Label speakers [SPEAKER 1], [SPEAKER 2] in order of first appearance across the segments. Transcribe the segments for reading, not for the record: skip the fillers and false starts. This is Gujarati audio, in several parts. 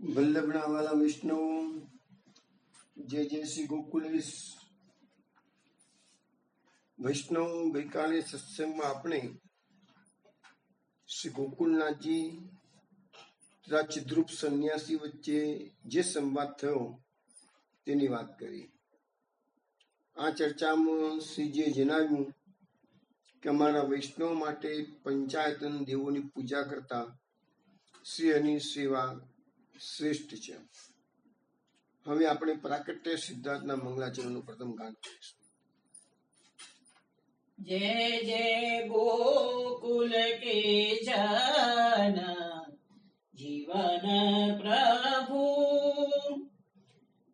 [SPEAKER 1] વલ્લભના વાલા વિષ્ણુ, જય જય શ્રી ગોકુલેશ. વૈષ્ણવ, ગઈકાલે સત્સંગમાં આપણે શ્રી ગોકુલનાથજી તથા ચિદ્રુપ સંન્યાસી વચ્ચે જે સંવાદ થયો તેની વાત કરી. આ ચર્ચામાં શ્રીજીએ જણાવ્યું કે અમારા વૈષ્ણવ માટે પંચાયતન દેવોની પૂજા કરતા શ્રી હરિની સેવા શ્રેષ્ઠ છે. હવે આપણે પ્રાકટ્ય સિદ્ધાર્થના મંગલાચરણનું પ્રથમ ગાન કરીશું.
[SPEAKER 2] जय जय गोकुल के जन जीवन प्रभु,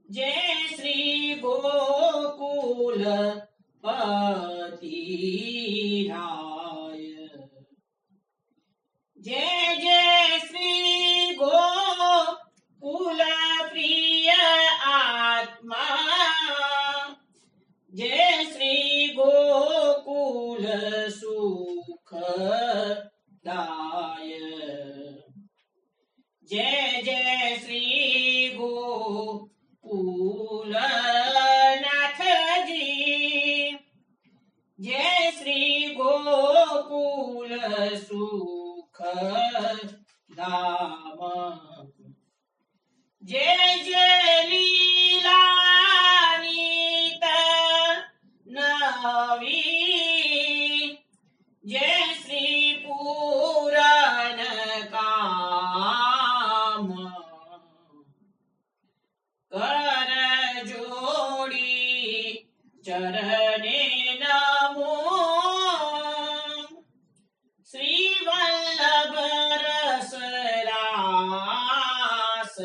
[SPEAKER 2] जय श्री गोकुल पति राय, जय जय श्री गोकुल प्रिय आत्मा, जय श्री गोकुल सुख दाय, जय जय श्री गोकुल नाथ जी, जय श्री गोकुल सुख धाम, जय जय लीला नवी, जय श्री पूरन काम, कर जोड़ी चरणे नमो, श्री वल्लभ रस रास,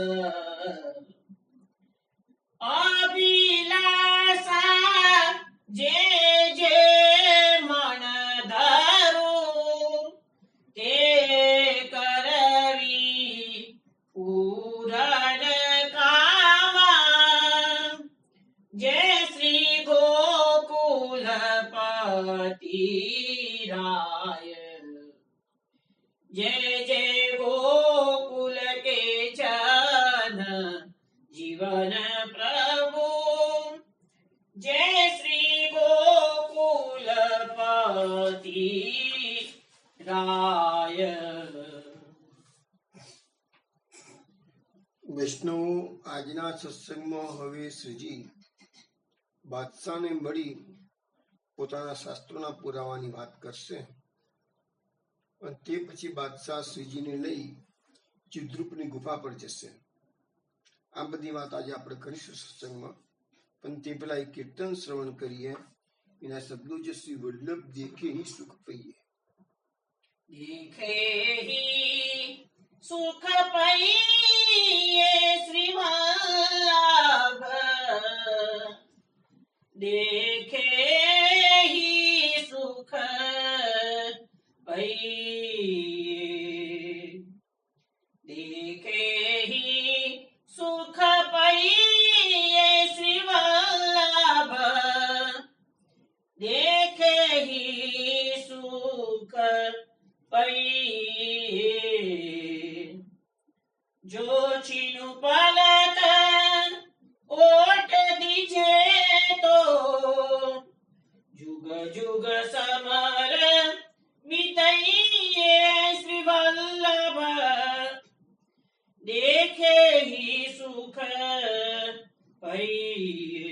[SPEAKER 2] अभिलाषा जे जे मन धरो, ते करवी पूरन कामा, जय श्री गोकुल पति राय, जय जय गोकुल के जन जीवन प्रभु, जय श्री गोकुल पति राय.
[SPEAKER 1] વૈષ્ણવો, આજના સત્સંગમાં હવે શ્રીજી બાદશાહને મળી પોતાના શાસ્ત્રોના પુરાવાની વાત કરશે અને તે પછી બાદશાહ શ્રીજીને લઈ ચિદ્રુપની ગુફા પર જશે. આ બધી વાત આજે આપણે કરીશું સત્સંગમાં, પણ તે પેલા એક કીર્તન શ્રવણ કરીએ. એના શબ્દો છે: શ્રી વલ્લભ દેખે હી સુખ પૈયે,
[SPEAKER 2] देखे ही सुख पइये श्री वल्लभ, देखे ही सुख पइये, देखे ही सुख पइये श्री वल्लभ, देखे ही सुख पइये, जो छीनु पलक ओट दीजे तो, जुग जुग समर बीतइये श्री वल्लभ, देखे ही सुख पइये,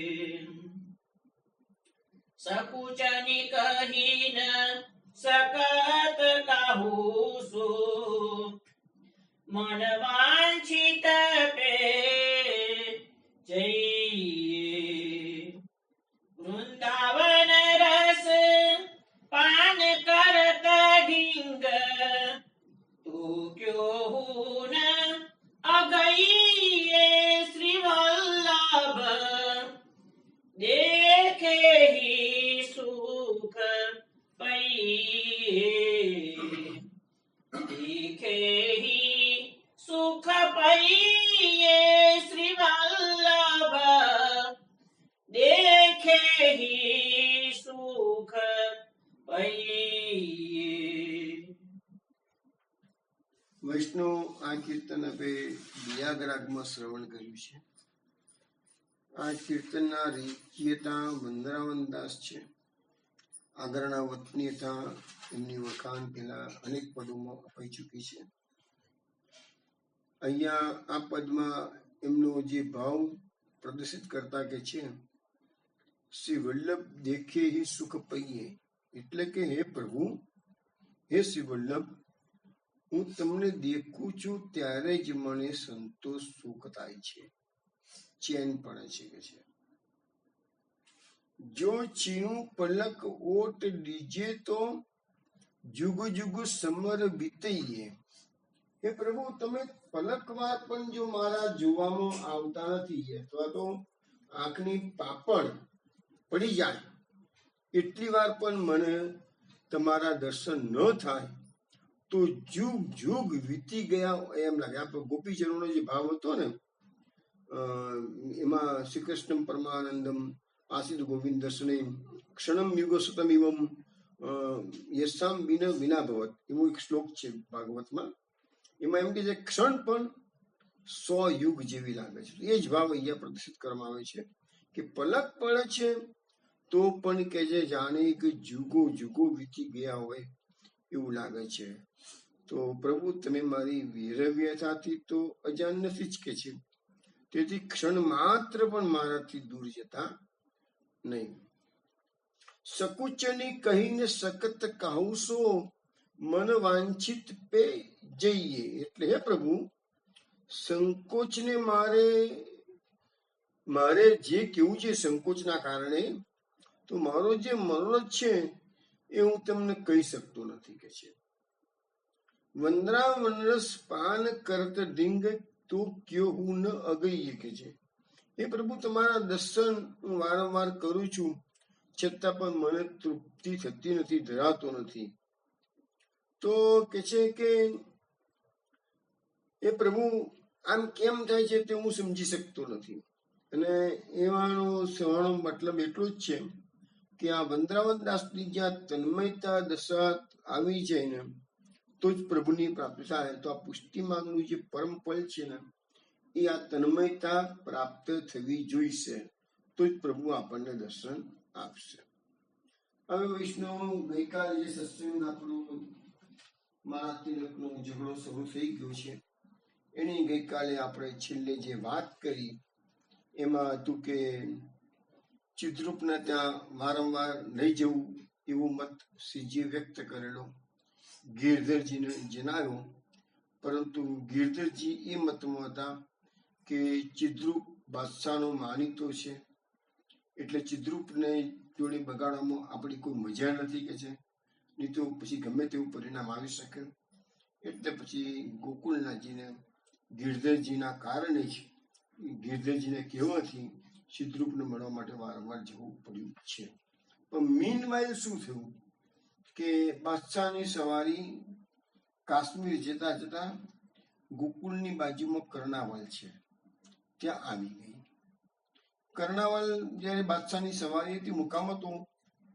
[SPEAKER 2] सकुचनि कही न सकत काहू सो, मन वांछित पे जइये, वृंदावन रस पान करत ढींग, तो क्यों न अगइये श्री वल्लभ, देखे ही सुख पइये, देखे ही सुख पइये श्री वल्लभ, देखे ही सुख पइये.
[SPEAKER 1] વૈષ્ણવ આ કીર્તન હવે વિયાગરાગમાં શ્રવણ કર્યું છે. આ કીર્તનના રેખીયતા વંદરાવન દાસ છે. આગળના વતની હતા, એમની વખાણ પેલા અનેક પદોમાં અપાઈ ચૂકી છે. અહીંયા આ પદમાં એમનો જે ભાવ પ્રદર્શિત કરતા કે છે, શ્રી વલ્લભ દેખે હિ સુખ પૈયે, એટલે કે હે પ્રભુ, હે શ્રી વલ્લભ, હું તમને દેખું છું ત્યારે જ મને સંતોષ સુખ થાય છે, ચેન પડે છે કે છે. જો ચીણું પલક ઓટ દીજે તો જુગ જુગ સમર બીતઈએ. હે પ્રભુ, તમે પલકવાર પણ જો મારા જોવામાં આવતા નથી, અથવા તો આંખની પાપડ પડી જાય એટલી વાર પણ મને તમારા દર્શન ન થાય તો જુગ જુગ વીતી ગયા એમ લાગે. આપણે ગોપીચરણનો જે ભાવ હતો ને, એમાં શ્રી કૃષ્ણ પરમાનંદમ આસિદ ગોવિંદ દર્શને ક્ષણમ યુગ સતમ ઇવમ યશામ વિન વિના ભવત, એવો એક શ્લોક છે ભાગવતમાં. એમાં એમ કે છે ક્ષણ પણ 100 યુગ જેવી લાગે છે. એ જ ભાવ અહીંયા પ્રદર્શિત કરવામાં આવે છે કે પલક પડે છે તો પણ કે જે જાણે કે જુગો જુગો વીતી ગયા હોય એવું લાગે છે. તો પ્રભુ, તમે મારી વિરવ્યતાથી તો અજાણ નથી જ કે છે, તેથી ક્ષણ માત્ર પણ મારાથી દૂર જતા નહીં. સકુચની કહીને સખત કહુસો, મન વાંછિત પે જઈએ. એટલે હે પ્રભુ, સંકોચને મારે જે કેવું છે સંકોચના કારણે, તો મારો જે મનોરથ છે એ હું તમને કહી શકતો નથી કે છે. વંદરાવન રસ પાન કરત ડિંગ, તો ક્યો હું ન અગઈએ કે છે. એ પ્રભુ, તમારા દર્શન હું વારંવાર કરું છું, છતાં પણ મને તૃપ્તિ થતી નથી, ધરાતો નથી. તો કે છે કે એ પ્રભુ, આમ કેમ થાય છે તે હું સમજી શકતો નથી. અને એવાનો સવાણો મતલબ એટલો જ છે કે આ વંદરાવન દાસની જ્યાં તન્મયતા દશા આવી જાય ને, તો જ પ્રભુની પ્રાપ્તિ થાય. તો આ પુષ્ટિ માર્ગનું જે પરમ ફળ છે ને, એ આ તન્મયતા પ્રાપ્ત થવી જોઈશે, તો જ પ્રભુ આપણને દર્શન આપશે. હવે વૈષ્ણવ, ગઈકાલે જે સત્સંગ આપણું મારા તિલકનો ઝઘડો શરૂ થઈ ગયો છે, એની ગઈકાલે આપણે છેલ્લે જે વાત કરી એમાં હતું કે ચિદ્રૂપના ત્યાં વારંવાર નહીં જવું એવો મત શ્રીજીએ વ્યક્ત કરેલો, ગિરધરજીને જણાવ્યો. પરંતુ ગિરધરજી એ મતમાં હતા કે ચિદ્રૂપ બાદશાહનો માનીતો છે, એટલે ચિદ્રૂપને જોડે બગાડવામાં આપણી કોઈ મજા નથી કે છે, નહીં તો પછી ગમે તેવું પરિણામ આવી શકે. એટલે પછી ગોકુળનાથજીને ગિરધરજીના કારણે જ, ગિરધરજીને કહેવાથી ચિદ્રૂપને મળવા માટે વારંવાર જવું પડ્યું છે. પણ મીનવાઇલ શું થયું કે બાદશાહની સવારી કાશ્મીર જતા જતા ગોકુળની બાજુમાં કર્ણાવલ છે, ત્યાં આવી ગઈ. કર્ણાવલ જયારે બાદશાહની સવારી હતી, મુકામ હતો,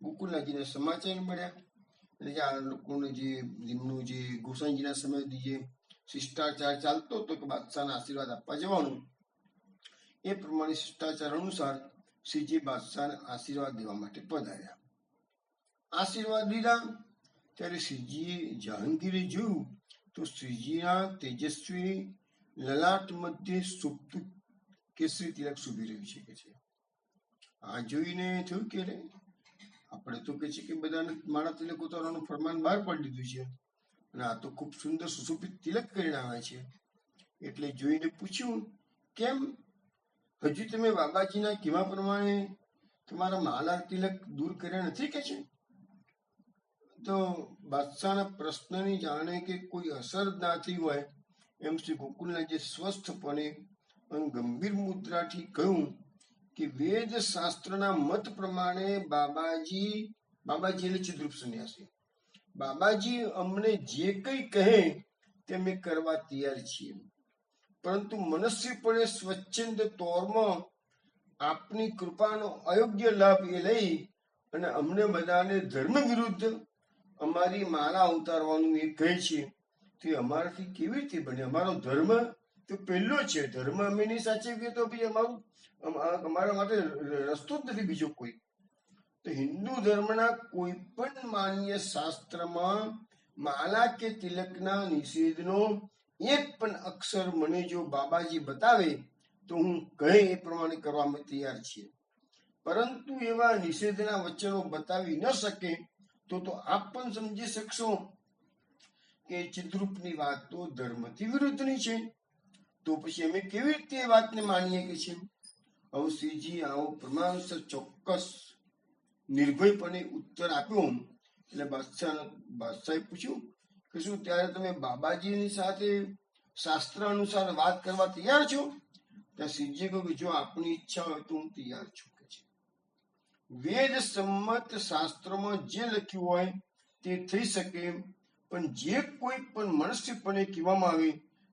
[SPEAKER 1] ગોકુળનાથજીને સમાચાર મળ્યા. એટલે જે આ લોકોને જે એમનું જે ગોસાઈજીના સમયથી જે શિષ્ટાચાર ચાલતો હતો કે બાદશાહના આશીર્વાદ આપવા જવાનું, એ પ્રમાણે શિષ્ટાચાર અનુસાર શ્રીજી બાદશાહને આશીર્વાદ દેવા માટે પધાર્યા. આશીર્વાદ દીધા ત્યારે શ્રીજીએ જહાંગીરે જોયું તો શ્રીજીના તેજસ્વી લલાટ મધ્ય સુપ્ત કેસરી તિલક શોભી રહ્યું છે કે છે. આ જોઈને થયું કે આપણે તો કે છે કે બધાને માળા તિલક ઉતારવાનું ફરમાન બહાર પાડી દીધું છે, અને આ તો ખૂબ સુંદર સુશોભિત તિલક કરીને આવે છે. એટલે જોઈને પૂછ્યું, કેમ હજુ તમે બાબાજીના કેવા પ્રમાણે તમારા માલા તિલક દૂર કર્યા નથી કે છે. તો બાદશાહના પ્રશ્નની જાણે કે કોઈ અસર ના થઈ હોય એમ શ્રી ગોકુલના જે સ્વસ્થપણે અને ગંભીર મુદ્રાથી કહ્યું કે વેદ શાસ્ત્રના મત પ્રમાણે બાબાજી એટલે ચિદ્રૂપ સંન્યાસી, બાબાજી અમને જે કંઈ કહે તે અમે કરવા તૈયાર છીએ, પરંતુ મનસ્વીપણે સ્વચ્છંદ તોરમાં આપની કૃપાનો અયોગ્ય લાભ એ લઈ અને અમને બધાને ધર્મ વિરુદ્ધ અમારી માળા ઉતારવાનું એ કહે છે, તે અમારાથી કેવી રીતે બને? અમારો ધર્મ તો પહેલો છે ધર્મ અમે નહીં સાચવીએ તો ભાઈ અમારા માટે રસ્તો જ નથી બીજો કોઈ. તો હિન્દુ ધર્મના કોઈ પણ માન્ય શાસ્ત્રમાં માલા કે તિલકના નિષેધનો એક પણ અક્ષર મને જો બાબાજી બતાવે તો હું કહે એ પ્રમાણે કરવામાં તૈયાર છીએ. પરંતુ એવા નિષેધના વચનો બતાવી ન શકે તો આપ પણ સમજી શકશો કે ચિદ્રૂપની વાત તો ધર્મથી વિરુદ્ધની છે. તો પછી અમે કેવી રીતે એ વાતને માનીએ કે છે? હવે શ્રીજી આવો પ્રમાણસર ચોક્કસ નિર્ભયપણે ઉત્તર આપ્યો. એટલે બાદશાહે પૂછ્યું કે શું ત્યારે તમે બાબાજીની સાથે શાસ્ત્ર અનુસાર વાત કરવા તૈયાર છો? ત્યાં શ્રીજીએ કહ્યું કે જો આપની ઈચ્છા હોય તો હું તૈયાર છું કે છે. વેદ સંમત શાસ્ત્રોમાં જે લખ્યું હોય તે થઈ શકે, પણ જે કોઈ પણ મનસ્વીપણે કહેવામાં આવે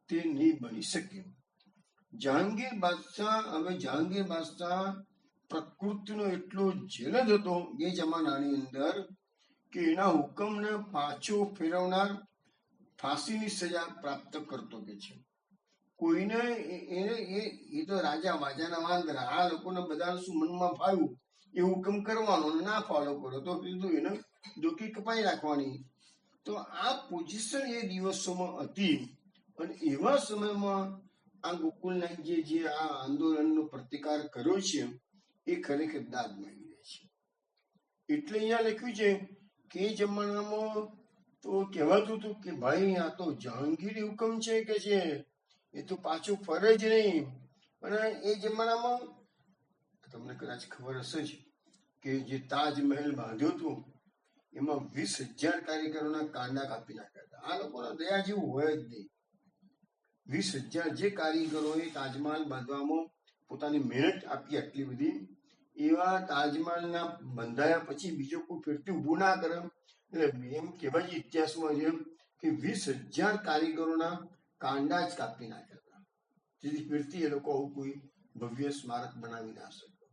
[SPEAKER 1] તે નહીં બની શકે. જહાંગીર બાદશાહ પ્રકૃતિનો એટલો જેલદ હતો એ જમાનાની અંદર કે એના હુકમને પાછો ફેરવનાર ફાંસીની સજા પ્રાપ્ત કરતો કે છે. કોઈને એ તો રાજા વાજાના વાંદરા, આ લોકોને બધા શું મનમાં ફાવ્યું એ હુકમ કરવાનો, ના ફોલો કરો તો કીધું એને ડોકી કપાઈ નાખવાની. તો આ પોઝિશન એ દિવસોમાં હતી. અને એવા સમયમાં આ ગોકુલનાથજીએ જે આ આંદોલનનો પ્રતિકાર કર્યો છે એ ખરેખર દાદ માંગી રહ્યા છે. એટલે અહીંયા લખ્યું છે કે એ જમાનામાં તો કહેવાતું હતું કે ભાઈ આ તો જહાંગીરી હુકમ છે કે છે, એ તો પાછું ફરે જ નહીં. અને એ જમાનામાં તમને કદાચ ખબર હશે જ કે જે તાજમહેલ બાંધ્યો હતો એમાં 20,000 કારીગરોના કાંડા કાપી નાખ્યા હતા. આ લોકોના દયા જેવું હોય જ નહીં. 20,000 જે કારીગરોએ તાજમહેલ બાંધવામાં પોતાની મહેનત આપી આટલી બધી, એવા તાજમહેલના બંધાયા પછી બીજો કોઈ ફેરથી ઊભું ના કરે. એટલે એમ કહેવાય છે ઇતિહાસમાં જેમ કે 20,000 કારીગરોના કાંડા જ કાપી નાખ્યા હતા, જેથી ફેરથી એ લોકો આવું કોઈ ભવ્ય સ્મારક બનાવી ના શકે.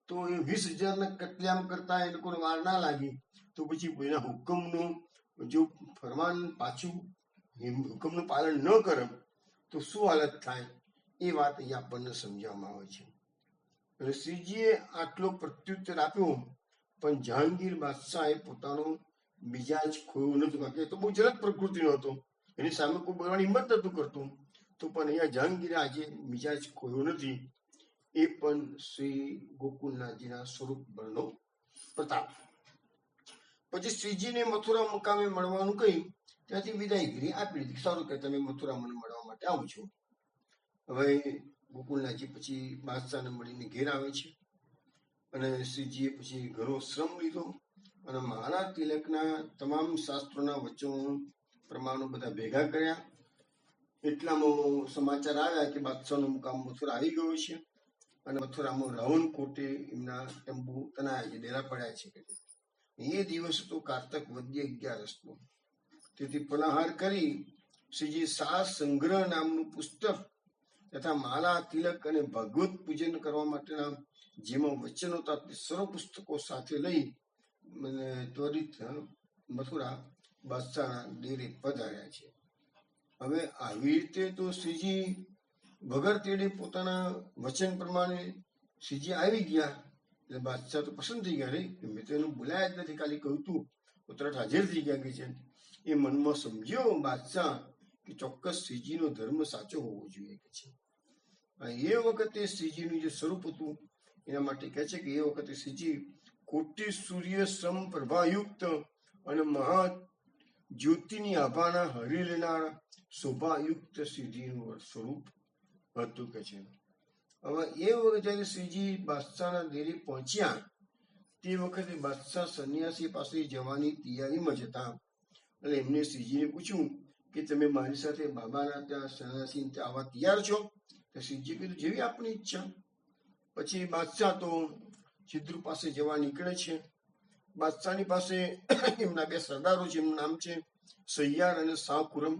[SPEAKER 1] તો એ 20,000 કતલેઆમ કરતા એ લોકોને વાર ના લાગી. તો પછી એના હુકમનું જો ફરમાન પાછું હુકમનું પાલન ન કરે તો શું હાલત થાય એ વાત અહીંયા આપણને સમજાવવામાં આવે છે. એટલે શ્રીજીએ આટલો પ્રત્યુત્તર આપ્યો, પણ જહાંગીર બાદશાહે પોતાનો મિજાજ ખોયો નતો, કારણ કે એ તો બહુ જલદ પ્રકૃતિનો હતો, એની સામે કોઈ બોલવાની હિંમત નતું કરતું. તો પણ અહીંયા જહાંગીરે આજે મિજાજ ખોયો નથી. એ પણ શ્રી ગોકુલનાથજીના સ્વરૂપ બળનો પ્રતાપ. પછી શ્રીજીને મથુરા મુકામે મળવાનું કહી ત્યાંથી વિદાયગીરી આપી દીધી. સારું કે તમે મથુરા મને મળવા માટે આવો છો. હવે ગોકુલનાથજી પછી બાદશાહને મળીને ઘેર આવે છે. અને શ્રીજીએ પછી ઘણો શ્રમ લીધો અને મહારાજ તિલકના તમામ શાસ્ત્રોના વચનો પ્રમાણો બધા ભેગા કર્યા. એટલામાં સમાચાર આવ્યા કે બાદશાહનો મુકામ મથુરા આવી ગયો છે. અને મથુરામાં રાવણ કોટે એમના તંબુ તનાયા છે, ડેરા પડ્યા છે. એ દિવસ હતો કારતક વદ્ય 11 તેથી પનાહાર કરી શ્રીજી શાસ સંગ્રહ નામનું પુસ્તક તથા માલા તિલક અને ભગવત પૂજન કરવા માટેના જેમાં વચનો હતા તે સર્વ પુસ્તકો સાથે લઈ ત્વરિત મથુરા બાદશાહના ડેરે પધાર્યા છે. હવે આવી રીતે તો શ્રીજી વગર તેડે પોતાના વચન પ્રમાણે શ્રીજી આવી ગયા. એટલે બાદશાહ તો પસંદ થઈ ગયા. રે મેં તો એનું બોલાયા જ નથી, ખાલી કહ્યું તું તો તરત હાજર થઈ ગયા કે છે. એ મનમાં સમજ્યો બાદશાહ કે ચોક્કસ શ્રીજીનો ધર્મ સાચો હોવો જોઈએ કે છે. એ વખતે શ્રીજીનું જે સ્વરૂપ હતું એના માટે કહે છે કે એ વખતે શ્રીજી કોટી સૂર્ય સમ પ્રભાયુક્ત અને મહા જ્યોતિની આભાના હરી લેનાર શોભાયુક્ત શ્રીજીનું સ્વરૂપ હતું કે છે. હવે એ વખતે જયારે શ્રીજી બાદશાહના ડેરે પહોંચ્યા તે વખતે બાદશાહ સંન્યાસી પાસે જવાની તૈયારીમાં જ હતા. એટલે એમને શ્રીજીને પૂછ્યું કે તમે મારી સાથે બાબાના ત્યાં સંન્યાસી ત્યાં આવવા તૈયાર છો? તો શ્રીજીએ કીધું જેવી આપની ઈચ્છા. પછી બાદશાહ તો ચિદ્રુ પાસે જવા નીકળે છે. બાદશાહની પાસે એમના 2 સરદારો છે, એમનું નામ છે સૈયાર અને શાહ ખુરમ.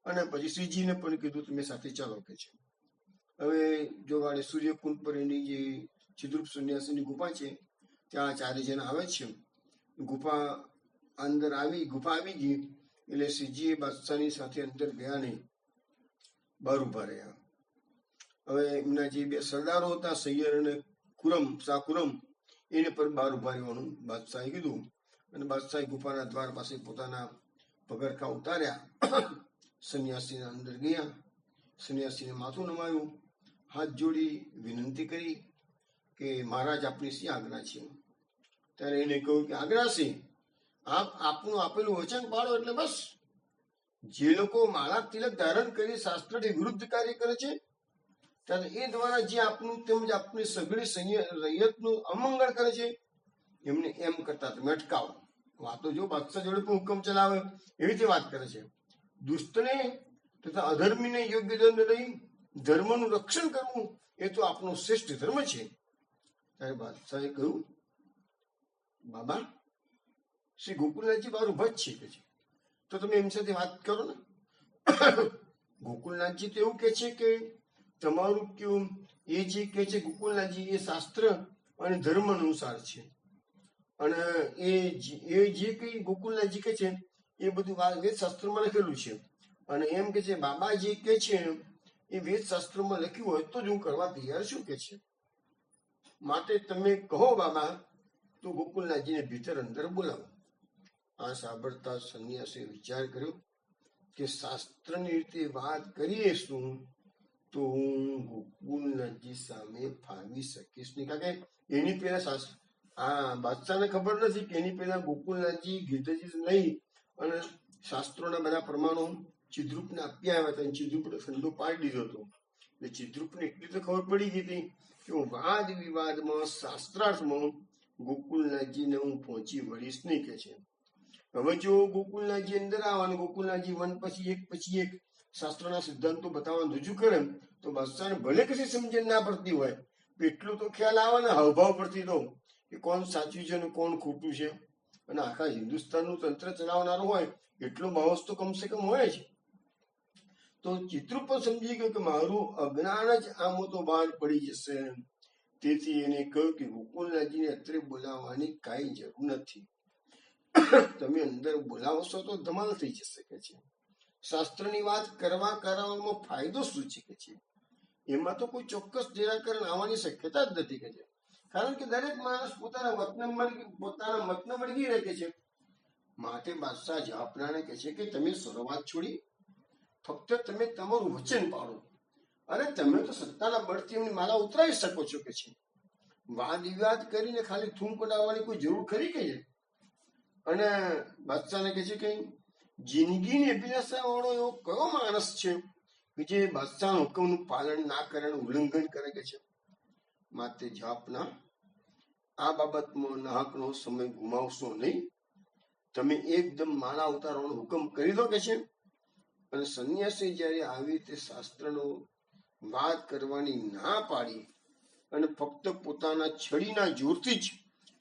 [SPEAKER 1] અને પછી શ્રીજીને પણ કીધું તમે સાથે ચાલો કે છે. હવે જો વાળે સૂર્યકુંડ પર એની જે ચિદ્રુપ સંન્યાસીની ગુફા છે ત્યાં 4 જણ આવે છે. ગુફા આવી ગઈ એટલે શ્રીજીએ બાદશાહની સાથે અંદર ગયા નહીં. બહાર ઉભા રહ્યા. હવે એમના જે બે સરદારો હતા, સૈયર અને શાહ ખુરમ, એને પર બહાર ઉભા રહેવાનું બાદશાહે કીધું. અને બાદશાહે ગુફાના દ્વાર પાસે પોતાના પગરખા ઉતાર્યા, સંન્યાસીના અંદર ગયા, સંન્યાસીને માથું નમાયું, હાથ જોડી વિનંતી કરી કે મહારાજ આપની શી આજ્ઞા છે? ત્યારે એને કહ્યું કે આજ્ઞા છે, આપ આપનું આપેલું વચન પાડો એટલે બસ. જે લોકો માળા તિલક ધારણ કરી શાસ્ત્રથી વિરુદ્ધ કાર્ય કરે છે, ત્યારે એ દ્વારા જે આપનું તેમજ આપની સઘળી રૈયતનું અમંગળ કરે છે, એમને એમ કરતા તમે અટકાવો. વાતો જો બાદશાહ જોડે પણ હુકમ ચલાવે એવી રીતે વાત કરે છે. દુષ્ટને તથા અધર્મીને યોગ્ય દંડ દઈ ધર્મનું રક્ષણ કરવું એ તો આપણો શ્રેષ્ઠ ધર્મ છે. ત્યારે બાદશાહે કહ્યું, બાબા શ્રી ગોકુલનાથજી બહાર ઉભા જ છે, તો તમે એમ સાથે વાત કરો ને. ગોકુલનાથજી તો એવું કે છે કે તમારું કેવું એ જે કે છે ગોકુલનાથજી એ શાસ્ત્ર અને ધર્મ અનુસાર છે, અને એ જે કઈ ગોકુલનાથજી કે છે એ બધું વેદ શાસ્ત્રમાં લખેલું છે. અને એમ કે છે બાબા જે કે છે એ વેદ શાસ્ત્રમાં લખ્યું હોય તો જ હું કરવા તૈયાર છું કે છે. માટે તમે કહો બાબા, તો ગોકુલનાથજીને ભીતર અંદર બોલાવો. આ સાંભળતા સંન્યાસીએ વિચાર કર્યો કે શાસ્ત્રની રીતે વાત કરીએ શું તો હું ગોકુલનાથજી સામે ફાવી શકીશ નહીં. કારણ કે એની પેલા બાદશાહને ખબર નથી કે એની પેલા ગોકુલનાથજી ગીતાજી નહીં અને શાસ્ત્રોના બધા પ્રમાણો ચિદ્રુપને આપી આવ્યા હતા. ચિદ્રુપને ઠંડો પાડી દીધો હતો. એટલે ચિદ્રુપને એટલી તો ખબર પડી ગઈ હતી કે હું વાદ વિવાદમાં શાસ્ત્રાર્થમાં ગોકુલનાથજીને હું પહોંચી વળીશ નહીં કે છે. હવે જો ગોકુલનાથજી અંદર આવે અને ગોકુલનાથજી વન પછી એક શાસ્ત્રના સિદ્ધાંતો બતાવવાનું રજૂ કરે તો બાદશાહને ભલે કશી સમજણ ના પડતી હોય, એટલું તો ખ્યાલ આવે ને હાવભાવ પરથી તો કે કોણ સાચું છે અને કોણ ખોટું છે. અને આખા હિન્દુસ્તાનનું તંત્ર ચલાવનારું હોય એટલો માહોલ તો કમસે કમ હોય જ. તો ચિત્રુપ પણ સમજી ગયું કે મારું અજ્ઞાન જ આમાં તો બહાર પડી જશે. તેથી એને કહ્યું કે ગોકુલનાથજીને અત્રે બોલાવવાની કાંઈ જરૂર નથી. તમે અંદર બોલાવશો તો ધમાલ થઈ જશે કે છે. શાસ્ત્રની વાત કરવામાં ફાયદો શું છે કે છે. એમાં તો કોઈ ચોક્કસ નિરાકરણ આવવાની શક્યતા જ નથી કે છે. કારણ કે દરેક માણસ પોતાના મતને વળગી રહે છે. માટે બાદશાહ જહાપનાને કહે છે કે તમે શરૂઆત છોડી ફક્ત તમે તમારું વચન પાડો, અને તમે તો સત્તાના બળથી એમની માલા ઉતરાવી શકો છો કે છે. વાદ વિવાદ કરીને ખાલી થૂમ પડાવવાની કોઈ જરૂર ખરી કે છે. અને બાદશાહને કહે છે કે જિંદગીની અભિલાષા વાળો એવો કયો માણસ છે કે જે બાદશાહના હુકમનું પાલન ના કરે, ઉલ્લંઘન કરે કે છે. માટે જહાપના આ બાબતમાં નાહકનો સમય ગુમાવશો નહીં. તમે એકદમ માળા ઉતારવાનો હુકમ કરી દો કે છે. અને સંન્યાસી જયારે આવી રીતે શાસ્ત્રનો વાત કરવાની ના પાડી અને ફક્ત પોતાના છડીના જોરથી જ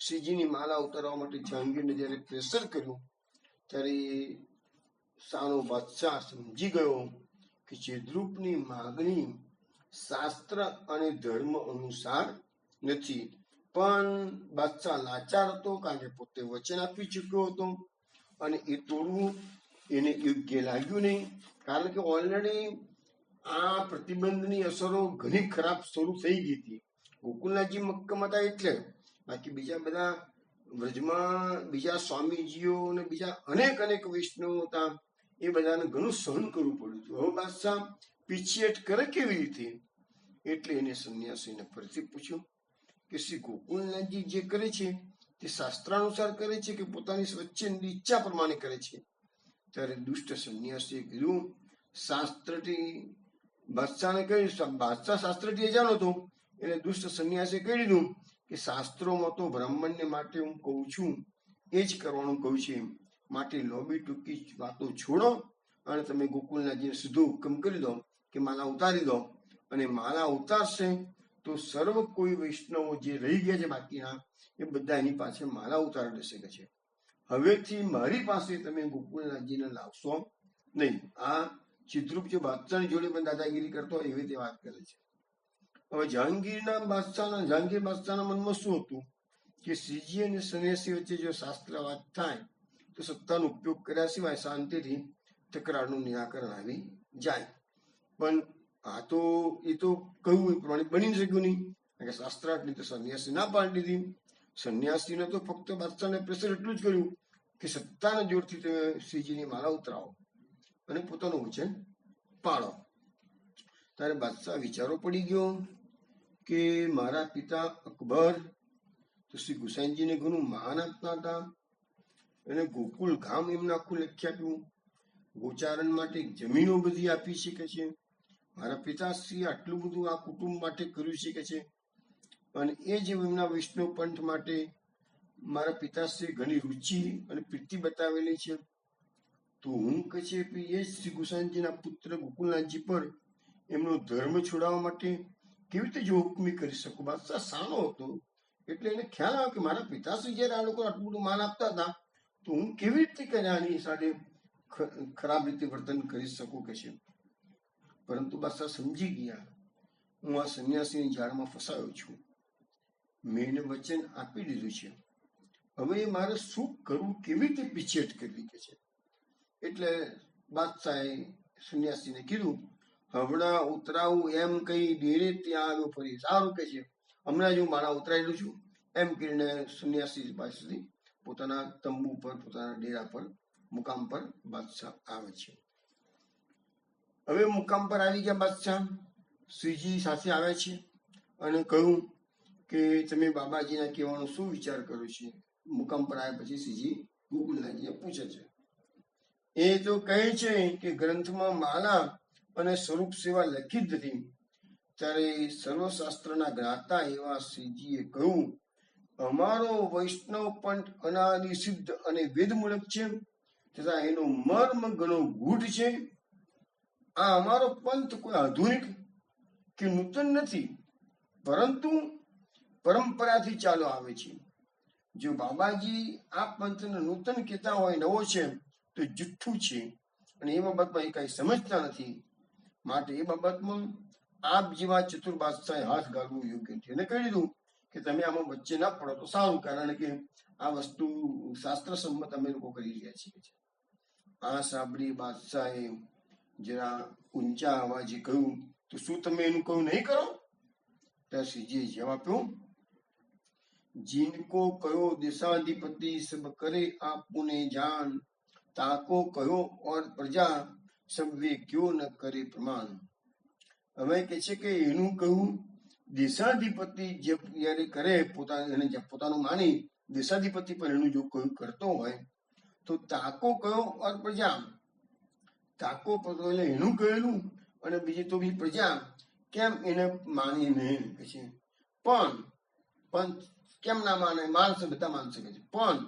[SPEAKER 1] શ્રીજીની માલા ઉતારવા માટે જહાંગીરને જયારે પ્રેશર કર્યું, ત્યારે સાનો બાદશાહ સમજી ગયો કે ચિદ્રુપની માગણી શાસ્ત્ર અને ધર્મ અનુસાર નથી. પણ બાદશાહ લાચાર હતો, કારણ કે પોતે વચન આપી ચૂક્યો હતો અને એ તોડવું એને યોગ્ય લાગ્યું નહીં. કારણ કે ઓલરેડી આ પ્રતિબંધની અસરો ઘણી ખરાબ શરૂ થઈ ગઈ હતી. ગોકુલનાથજી મક્કમ હતા એટલે, બાકી બીજા બધા વ્રજમાં બીજા સ્વામીજીઓ અને બીજા અનેક વૈષ્ણવો હતા, એ બધાને ઘણું સહન કરવું પડ્યું હતું. હવે બાદશાહ પીછેહટ કરે કેવી રીતે? એટલે એને સંન્યાસીને ફરીથી પૂછ્યું કે શ્રી ગોકુલનાથજી જે કરે છે તે શાસ્ત્રાનુસાર કરે છે કે પોતાની સ્વચ્છંદી ઈચ્છા પ્રમાણે કરે છે? ત્યારે દુષ્ટ સંન્યાસીએ કીધું, શાસ્ત્રથી બાદશાહને કહ્યું, બાદશાહ શાસ્ત્રથી અજાણ હતો એટલે દુષ્ટ સંન્યાસીએ કહી દીધું કે શાસ્ત્રોમાં તો બ્રાહ્મણને માટે હું કહું છું એ જ કરવાનું કહું છું. માટે લોબી ટૂંકી વાતો છોડો અને તમે ગોકુલનાથજીને સીધો હુકમ કરી દો કે માલા ઉતારી દો. અને માલા ઉતારશે તો સર્વ કોઈ વૈષ્ણવો જે રહી ગયા છે બાકીના, એ બધા એની પાસે માલા ઉતારી દેશે કે છે. હવેથી મારી પાસે તમે ગોકુલનાથજીને લાવશો નહીં. આ ચિદ્રુપ જે બાદશાહની જોડે પણ દાદાગીરી કરતો હોય એવી રીતે વાત કરે છે. હવે જહાંગીર બાદશાહના મનમાં શું હતું કે શ્રીજી અને સંન્યાસી વચ્ચે જો શાસ્ત્ર વાત થાય તો સત્તાનો ઉપયોગ કર્યા સિવાય શાંતિથી તકરારનું નિરાકરણ આવી જાય. પણ આ તો એ તો કહ્યું એ પ્રમાણે બની શક્યું નહીં, કારણ કે શાસ્ત્રાર્થની તો સંન્યાસી ના પાડી દીધી. સંન્યાસીને તો ફક્ત બાદશાહને પ્રેશર એટલું જ કર્યું કે સત્તાના જોરથી તમે શ્રીજીની માળા ઉતરાવો અને પોતાનું વચન પાળો. ત્યારે બાદશાહ વિચારો પડી ગયો કે મારા પિતા અકબર તો શ્રી ગુસાઈજીને ઘણું માન આપતા હતા, એને ગોકુળ ગામ એમને આખું લખી આપ્યું, ગોચારણ માટે જમીનો બધી આપી શકે છે, મારા પિતાશ્રી આટલું બધું આ કુટુંબ માટે કર્યું શકે છે, અને એ જે એમના વૈષ્ણવ પંથ માટે મારા પિતાશ્રી ઘણી રુચિ અને પ્રીતિ બતાવેલી છે, તો હું કહે છે એ જ શ્રી ગુસાઈજીના પુત્ર ગોકુલનાથજી પર એમનો ધર્મ છોડાવવા માટે કેવી રીતે જો હુકમી કરી શકું. બાદશાહ સાનો હતો એટલે એને ખ્યાલ આવ્યો કે મારા પિતાશ્રી જયારે આ લોકો આટલું બધું માન આપતા હતા તો હું કેવી રીતે કે આની સાથે ખરાબ રીતે વર્તન કરી શકું કે છે. પરંતુ બાદશાહ સમજી ગયા હું આ સંન્યાસીની જાળમાં ફસાયો છું, મેં એને વચન આપી દીધું છે, હવે મારે શું કરવું, કેવી રીતે પીછેટ કરવી કે છે. એટલે બાદશાહે સંન્યાસીને કીધું હમણાં ઉતરાવું એમ કઈ ડેરે ત્યાં આવ્યો ફરી, સારું કે છે હમણાં જ હું માળા ઉતરાયેલું છું એમ કરીને સંન્યાસી પાસેથી પોતાના તંબુ પર પોતાના ડેરા પર મુકામ પર બાદશાહ આવે છે. હવે મુકામ પર આવી ગયા બાદશાહ, શ્રીજી સાથે આવે છે અને કહ્યું કે તમે બાબાજીના કહેવાનો શું વિચાર કરો છો. મુકામ પર આવ્યા પછી શ્રીજી ગોકુલનાથજીને પૂછે છે. એ તો કહે છે કે ગ્રંથમાં માલા અને સ્વરૂપ સેવા લખી જ નથી. ત્યારે સર્વશાસ્ત્રના જ્ઞાતા એવા શ્રીજીએ કહ્યું અમારો વૈષ્ણવ પંથ અનાદિ સિદ્ધ અને વેદમૂલક છે તથા એનો મર્મ ઘણો ગૂઢ છે. આ અમારો પંથ કોઈ આધુનિક કે નૂતન નથી, પરંતુ પરંપરાથી ચાલુ આવે છે. જો બાબાજી આ પંથને નૂતન કહેતા હોય, નવો છે, તો જુઠ્ઠું છે અને એ બાબતમાં એ કઈ સમજતા નથી. માટે એ બાબતમાં આપ જેવા ચતુર બાદશાહે હાથ ગાળવું યોગ્ય છે. એને કહી દીધું કે તમે આમાં વચ્ચે ના પડો તો સારું, કારણ કે આ વસ્તુ શાસ્ત્ર સંમત અમે લોકો કરી રહ્યા છીએ. આ સાંભળી બાદશાહે જરા ઊંચા અવાજે કહ્યું તો શું તમે એનું કહ્યું નહીં કરો. ત્યાં શ્રીજીએ જવાબ આપ્યો जिनको कहो देशाधिपति सब करे आपने जान, ताको कहो और प्रजा सब वे क्यों न करे प्रमाण. હવે કે છે કે એનું કહ્યું દેશાધિપતિ જયારે કરે પોતાનું માની દેશાધિપતિ પણ એનું જો કહ્યું કરતો હોય તો તાકો કયો ઓર પ્રજા, તાકો એટલે એનું કહેલું અને બીજી તો બી પ્રજા કેમ એને માની નહીં કે છે. પણ કેમ ના માને, માનશે, બધા માનશે કે છે, પણ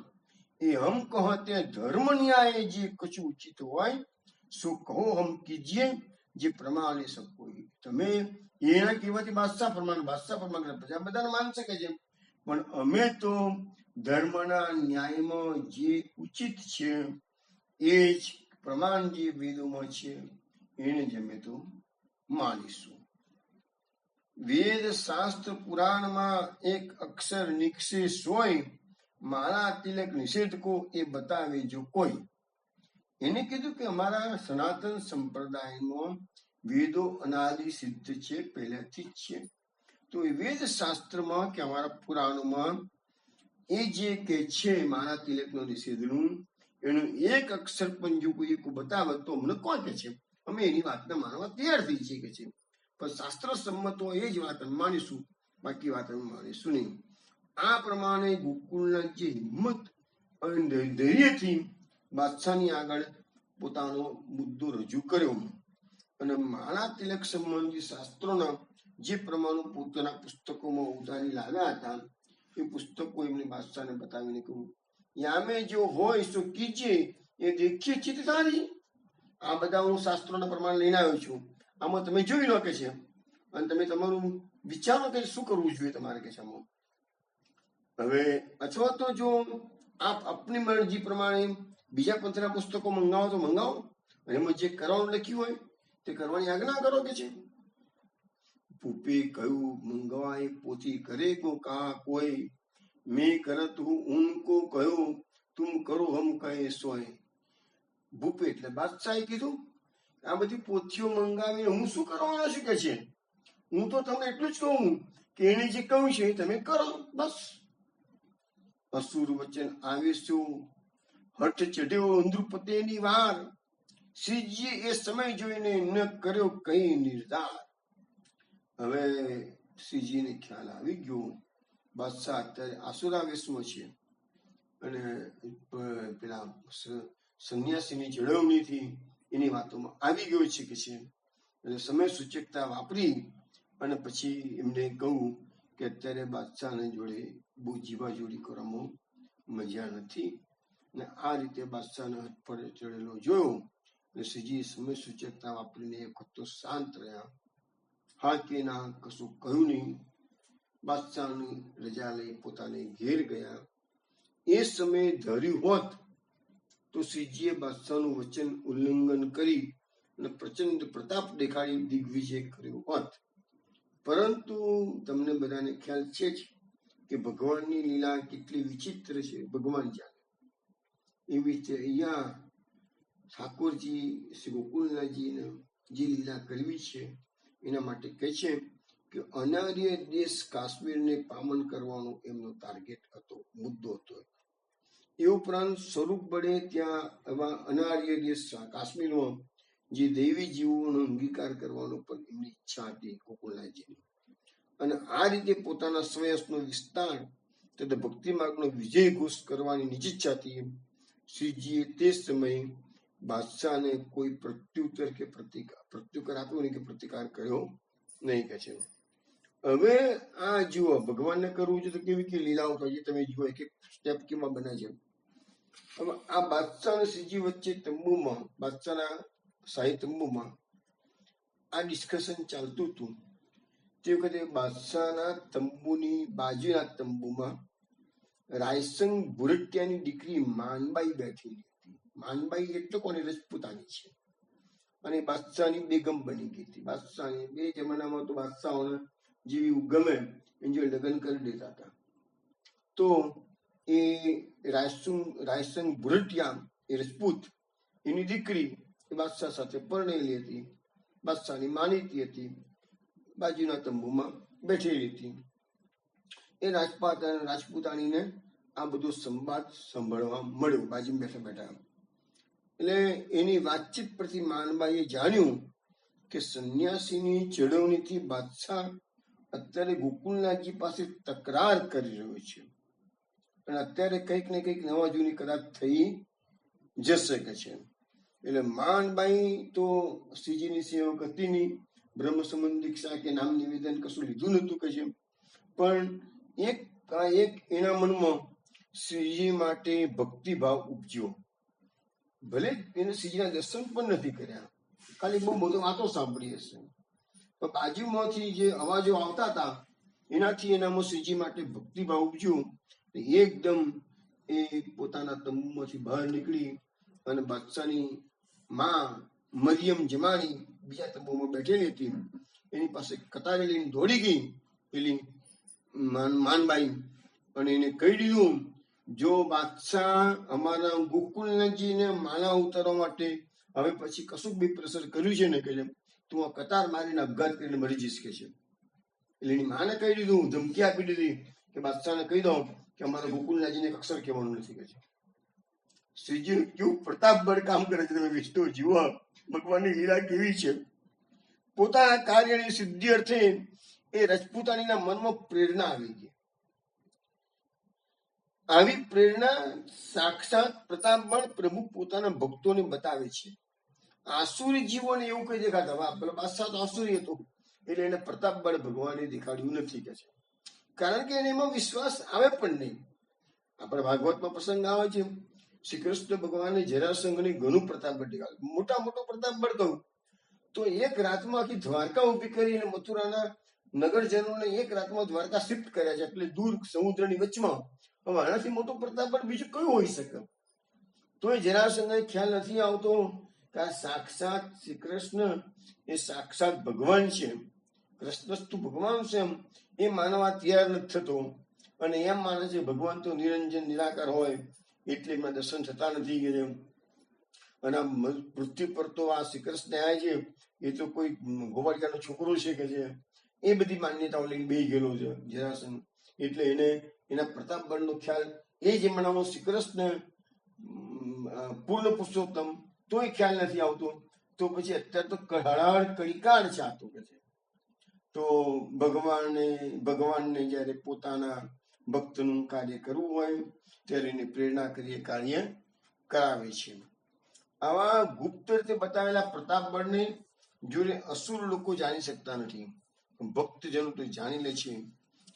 [SPEAKER 1] એ હમ કહતે ધર્મ ન્યાય જે કશું ઉચિત હોય સો કહો હમ કીજીએ જે પ્રમાણે સબ કોઈ. તમે એના કહેવાથી બાદશાહ પ્રમાણે પ્રજા બધાને માનશે કે છે, પણ અમે તો ધર્મના ન્યાયમાં જે ઉચિત છે એ જ પ્રમાણ જે વેદોમાં છે એને જ અમે તો માનીશું. વેદ શાસ્ત્ર પુરાણમાં એક અક્ષર નિક્ષેષ હોય, મારા તિલક નિષેધકો એ બતાવે જો કોઈ. એને કીધું કે અમારા સનાતન સંપ્રદાયમાં વેદો અનાદિ સિદ્ધ છે, પહેલાથી જ છે. તો એ વેદ શાસ્ત્રમાં કે અમારા પુરાણોમાં એ જે કે છે મારા તિલકનો નિષેધનું એનું એક અક્ષર પણ જો કોઈ બતાવે તો અમને કોણ કે છે, અમે એની વાતને માનવા તૈયાર થઈ છીએ કે છે. પણ શાસ્ત્ર સંમતો એ જ વાત અમે માનીશું, બાકી વાત અમે માનીશું નહીં. આ પ્રમાણે ગોકુળના જે હિંમત અને ધૈર્યથી બાદશાહની આગળ પોતાનો મુદ્દો રજૂ કર્યો અને માળા તિલક સંબંધી શાસ્ત્રોના જે પ્રમાણો પોતાના પુસ્તકોમાં ઉતારી લાવ્યા હતા એ પુસ્તકો એમને બાદશાહને બતાવીને કહ્યું યામે જો હોય તો કીજીએ, એ દેખીએ ચિત્ત સારી. આ બધા હું શાસ્ત્રોના પ્રમાણ લઈને આવ્યો છું, આમાં તમે જોઈ લો કે છે અને તમે તમારું વિચારો કે શું કરવું જોઈએ તમારે કે છે આમાં. હવે અથવા તો જો આપ આપની મરજી પ્રમાણે બીજા પંથના પુસ્તકો મંગાવો તો મંગાવો, અને એમાં જે કરવાનું લખ્યું હોય તે કરવાની આજ્ઞા કરો કે છે. ભૂપે કહ્યું મંગવાય પોથી કરે કો કા કોઈ, મેં કરત હું ઉनको કહ્યું તુમ કરો હમ કહે સોય. ભૂપે એટલે બાદશાહે કીધું આ બધી પોથીઓ મંગાવીને હું શું કરવાનો છું કે છે? હું તો તમને એટલું જ કહું કે એને જે કહ્યું છે તમે કરો, બસ. અસુર વચન આવેશું, હઠ ચઢ્યો નૃપતેની વાર, શ્રીજીએ એ સમય જોઈને ન કર્યો કઈ નિર્ધાર. હવે શ્રીજીને ખ્યાલ આવી ગયો, બાદશાહ અત્યારે આસુરાવેશમાં છે અને પેલા સંન્યાસીની જળવણીથી એની વાતોમાં આવી ગયો છે કે છે. એટલે સમય સૂચકતા વાપરી અને પછી એમને કહું કે અત્યારે બાદશાહને જોડે બહુ જીવાજોડી કરવામાં મજા નથી. અને આ રીતે બાદશાહને હથ પર ચડેલો જોયો અને શ્રીજી સમય સૂચકતા વાપરીને એક વખત તો શાંત રહ્યા. હા કે ના કશું કહ્યું નહીં. બાદશાહની રજા લઈ પોતાને ઘેર ગયા. એ સમયે ધર્યું હોત તો શ્રીજીએ બાદશાહનું વચન ઉલ્લંઘન કરી અને પ્રચંડ પ્રતાપ દેખાડી દિગ્વિજય કર્યો હોત. પરંતુ તમને બધાને ખ્યાલ છે જ કે ભગવાનની લીલા કેટલી વિચિત્ર છે, ભગવાન જાણે. એવી રીતે અહીંયા ઠાકોરજી શ્રી ગોકુલનાથજીને જે લીલા કરવી છે એના માટે કહે છે કે અનાર્ય દેશ કાશ્મીરને પામન કરવાનો એમનો ટાર્ગેટ હતો, મુદ્દો હતો. એ ઉપરાંત સ્વરૂપ બળે ત્યાં એવા અનાર્ય દેશ કાશ્મીરમાં જે દૈવી જીવોનો અંગીકાર કરવાનો પણ એમની ઈચ્છા હતી ગોકુલનાથજીની. અને આ રીતે પોતાના સ્વયંનો વિસ્તાર તથા ભક્તિ માર્ગનો વિજય ઘોષ કરવાની નિજ ઈચ્છા હતી. શ્રીજીએ તે સમયે બાદશાહને કોઈ પ્રત્યુત્તર કે પ્રત્યુત્તર આપ્યો નહીં કે પ્રતિકાર કર્યો નહીં કે છે. હવે આ જુઓ, ભગવાનને કરવું છે તો કેવી કે લીલાઓ થાય છે તમે જુઓ, એક એક સ્ટેપ કેવા બને છે. હવે આ બાદશાહ અને શ્રીજી વચ્ચે તંબુમાં, બાદશાહના શાહી તંબુમાં આ ડિસ્કશન ચાલતું હતું. તે વખતે બાદશાહના તંબુની બાજુના તંબુમાં રાયસંગ ભુરટિયાની દીકરી માનબાઈ બેઠેલી હતી. માનબાઈ એટલે કોની? રજપૂતાની છે અને બાદશાહની બેગમ બની ગઈ હતી. બાદશાહની બે જમાનામાં તો બાદશાહોને જેવી ગમે એની જોડે લગ્ન કરી દેતા હતા. તો એ રાયસંગ ભુરટિયા એ રજપૂત, એની દીકરી એ બાદશાહ સાથે પરણેલી હતી, બાદશાહની માનીતી હતી, બાજુના તંબુમાં બેઠેલી હતી. એ રાજપૂતાણીને આ બધો સંવાદ સાંભળવા મળ્યો બાજુમાં બેઠા બેઠા. એટલે એની વાતચીત પરથી માનબાઈએ જાણ્યું કે સંન્યાસીની ચેડવણીથી બાદશાહ અત્યારે ગોકુલનાથજી પાસે તકરાર કરી રહ્યો છે અને અત્યારે કંઈક ને કંઈક નવા જૂની કદાચ થઈ જશે કે છે. એટલે માનબાઈ તો શ્રીજીની સેવક હતી નહીં, બ્રહ્મ સંબંધ દીક્ષા કે નામ નિવેદન કશું લીધું નતું કે છે. પણ એક એના મનમાં શ્રીજી માટે ભક્તિભાવ ઉપજ્યો. ભલે એને શ્રીજીના દર્શન પણ નથી કર્યા, ખાલી બહુ બધો વાતો સાંભળી હશે, પણ બાજુમાંથી જે અવાજો આવતા હતા એનાથી એનામાં શ્રીજી માટે ભક્તિભાવ ઉપજ્યો. એકદમ એ પોતાના તંબુમાંથી બહાર નીકળી અને બાદશાહની માં મરિયમ જમાની બીજા તંબુમાં બેઠેલી હતી, એની પાસે કતારે લઈને દોડી ગઈ પેલી માનબાઈ અને એને કહી દીધું, જો બાદશાહ અમારા ગોકુલનાથજીને માલા ઉતારવા માટે હવે પછી કશું બી પ્રેશર કર્યું છે ને કે તું આ કતાર મારીને અપઘાત કરીને મરી જઈશ કે છે. એટલે એની માને કહી દીધું, ધમકી આપી દીધી કે બાદશાહને કહી દઉં કે અમારા ગોકુલનાથજીને અક્ષર કહેવાનું નથી કે છે. શ્રીજી કેવું પ્રતાપબળ કામ કરે છે, તમે વિષ્ણુ જુઓ ભગવાનની લીલા કેવી છે. પોતાના કાર્યની સિદ્ધિ અર્થે એ રજપૂતાણીના મનમાં પ્રેરણા આવી ગઈ. આવી પ્રેરણા સાક્ષાત પ્રતાપબળ પ્રભુ પોતાના ભક્તોને બતાવે છે. આસુરી જીવોને એવું કઈ દેખાતા, પેલો બાદશાહ તો આસુરી હતો એટલે એને પ્રતાપબળ ભગવાને દેખાડ્યું નથી કે છે, કારણ કે એને એમાં વિશ્વાસ આવે પણ નહીં. આપણા ભાગવતમાં પ્રસંગ આવે છે, શ્રી કૃષ્ણ ભગવાને જરાસંઘને ઘણું પ્રતાપબળ દેખાડ્યું, મોટો પ્રતાપબળ કહું તો એક રાતમાં આખી દ્વારકા ઉભી કરી અને મથુરાના નગરજનોને એક રાતમાં દ્વારકા શિફ્ટ કર્યા છે, એટલે દૂર સમુદ્રની વચમાં. હવે આનાથી મોટો પ્રતાપબળ બીજું કયું હોઈ શકે? તો એ જરાસંઘને ખ્યાલ નથી આવતો કે આ સાક્ષાત શ્રી કૃષ્ણ એ સાક્ષાત ભગવાન છે, કૃષ્ણસ્તુ ભગવાન છે એ માનવા તૈયાર નથી થતો અને એમ માને છે ભગવાન તો નિરંજન નિરાકાર હોય એટલે એમના દર્શન થતા નથી. અને પૃથ્વી પર તો આ શ્રી કૃષ્ણ આવ્યા છે એ તો કોઈ ગોવાળિયાનો છોકરો છે કે છે, એ બધી માન્યતાઓ લઈને બેસી ગયેલો છે જરાસંઘ. એટલે એને એના પ્રતાપ બળનો ખ્યાલ એ જમાનાનો શ્રી કૃષ્ણ પૂર્ણ પુરુષોત્તમ તોય ખ્યાલ નથી આવતો. તો પછી અત્યારે તો હળહળ કડીકાળ છે આ તો કે છે. તો ભગવાનને જયારે પોતાના ભક્તનું કાર્ય કરવું હોય ત્યારે એને પ્રેરણા કરી કાર્ય કરાવે છે. આવા ગુપ્ત રીતે બતાવેલા પ્રતાપ બળને જોડે અસુર લોકો જાણી શકતા નથી. ભક્તજનો તો જાણી લે છે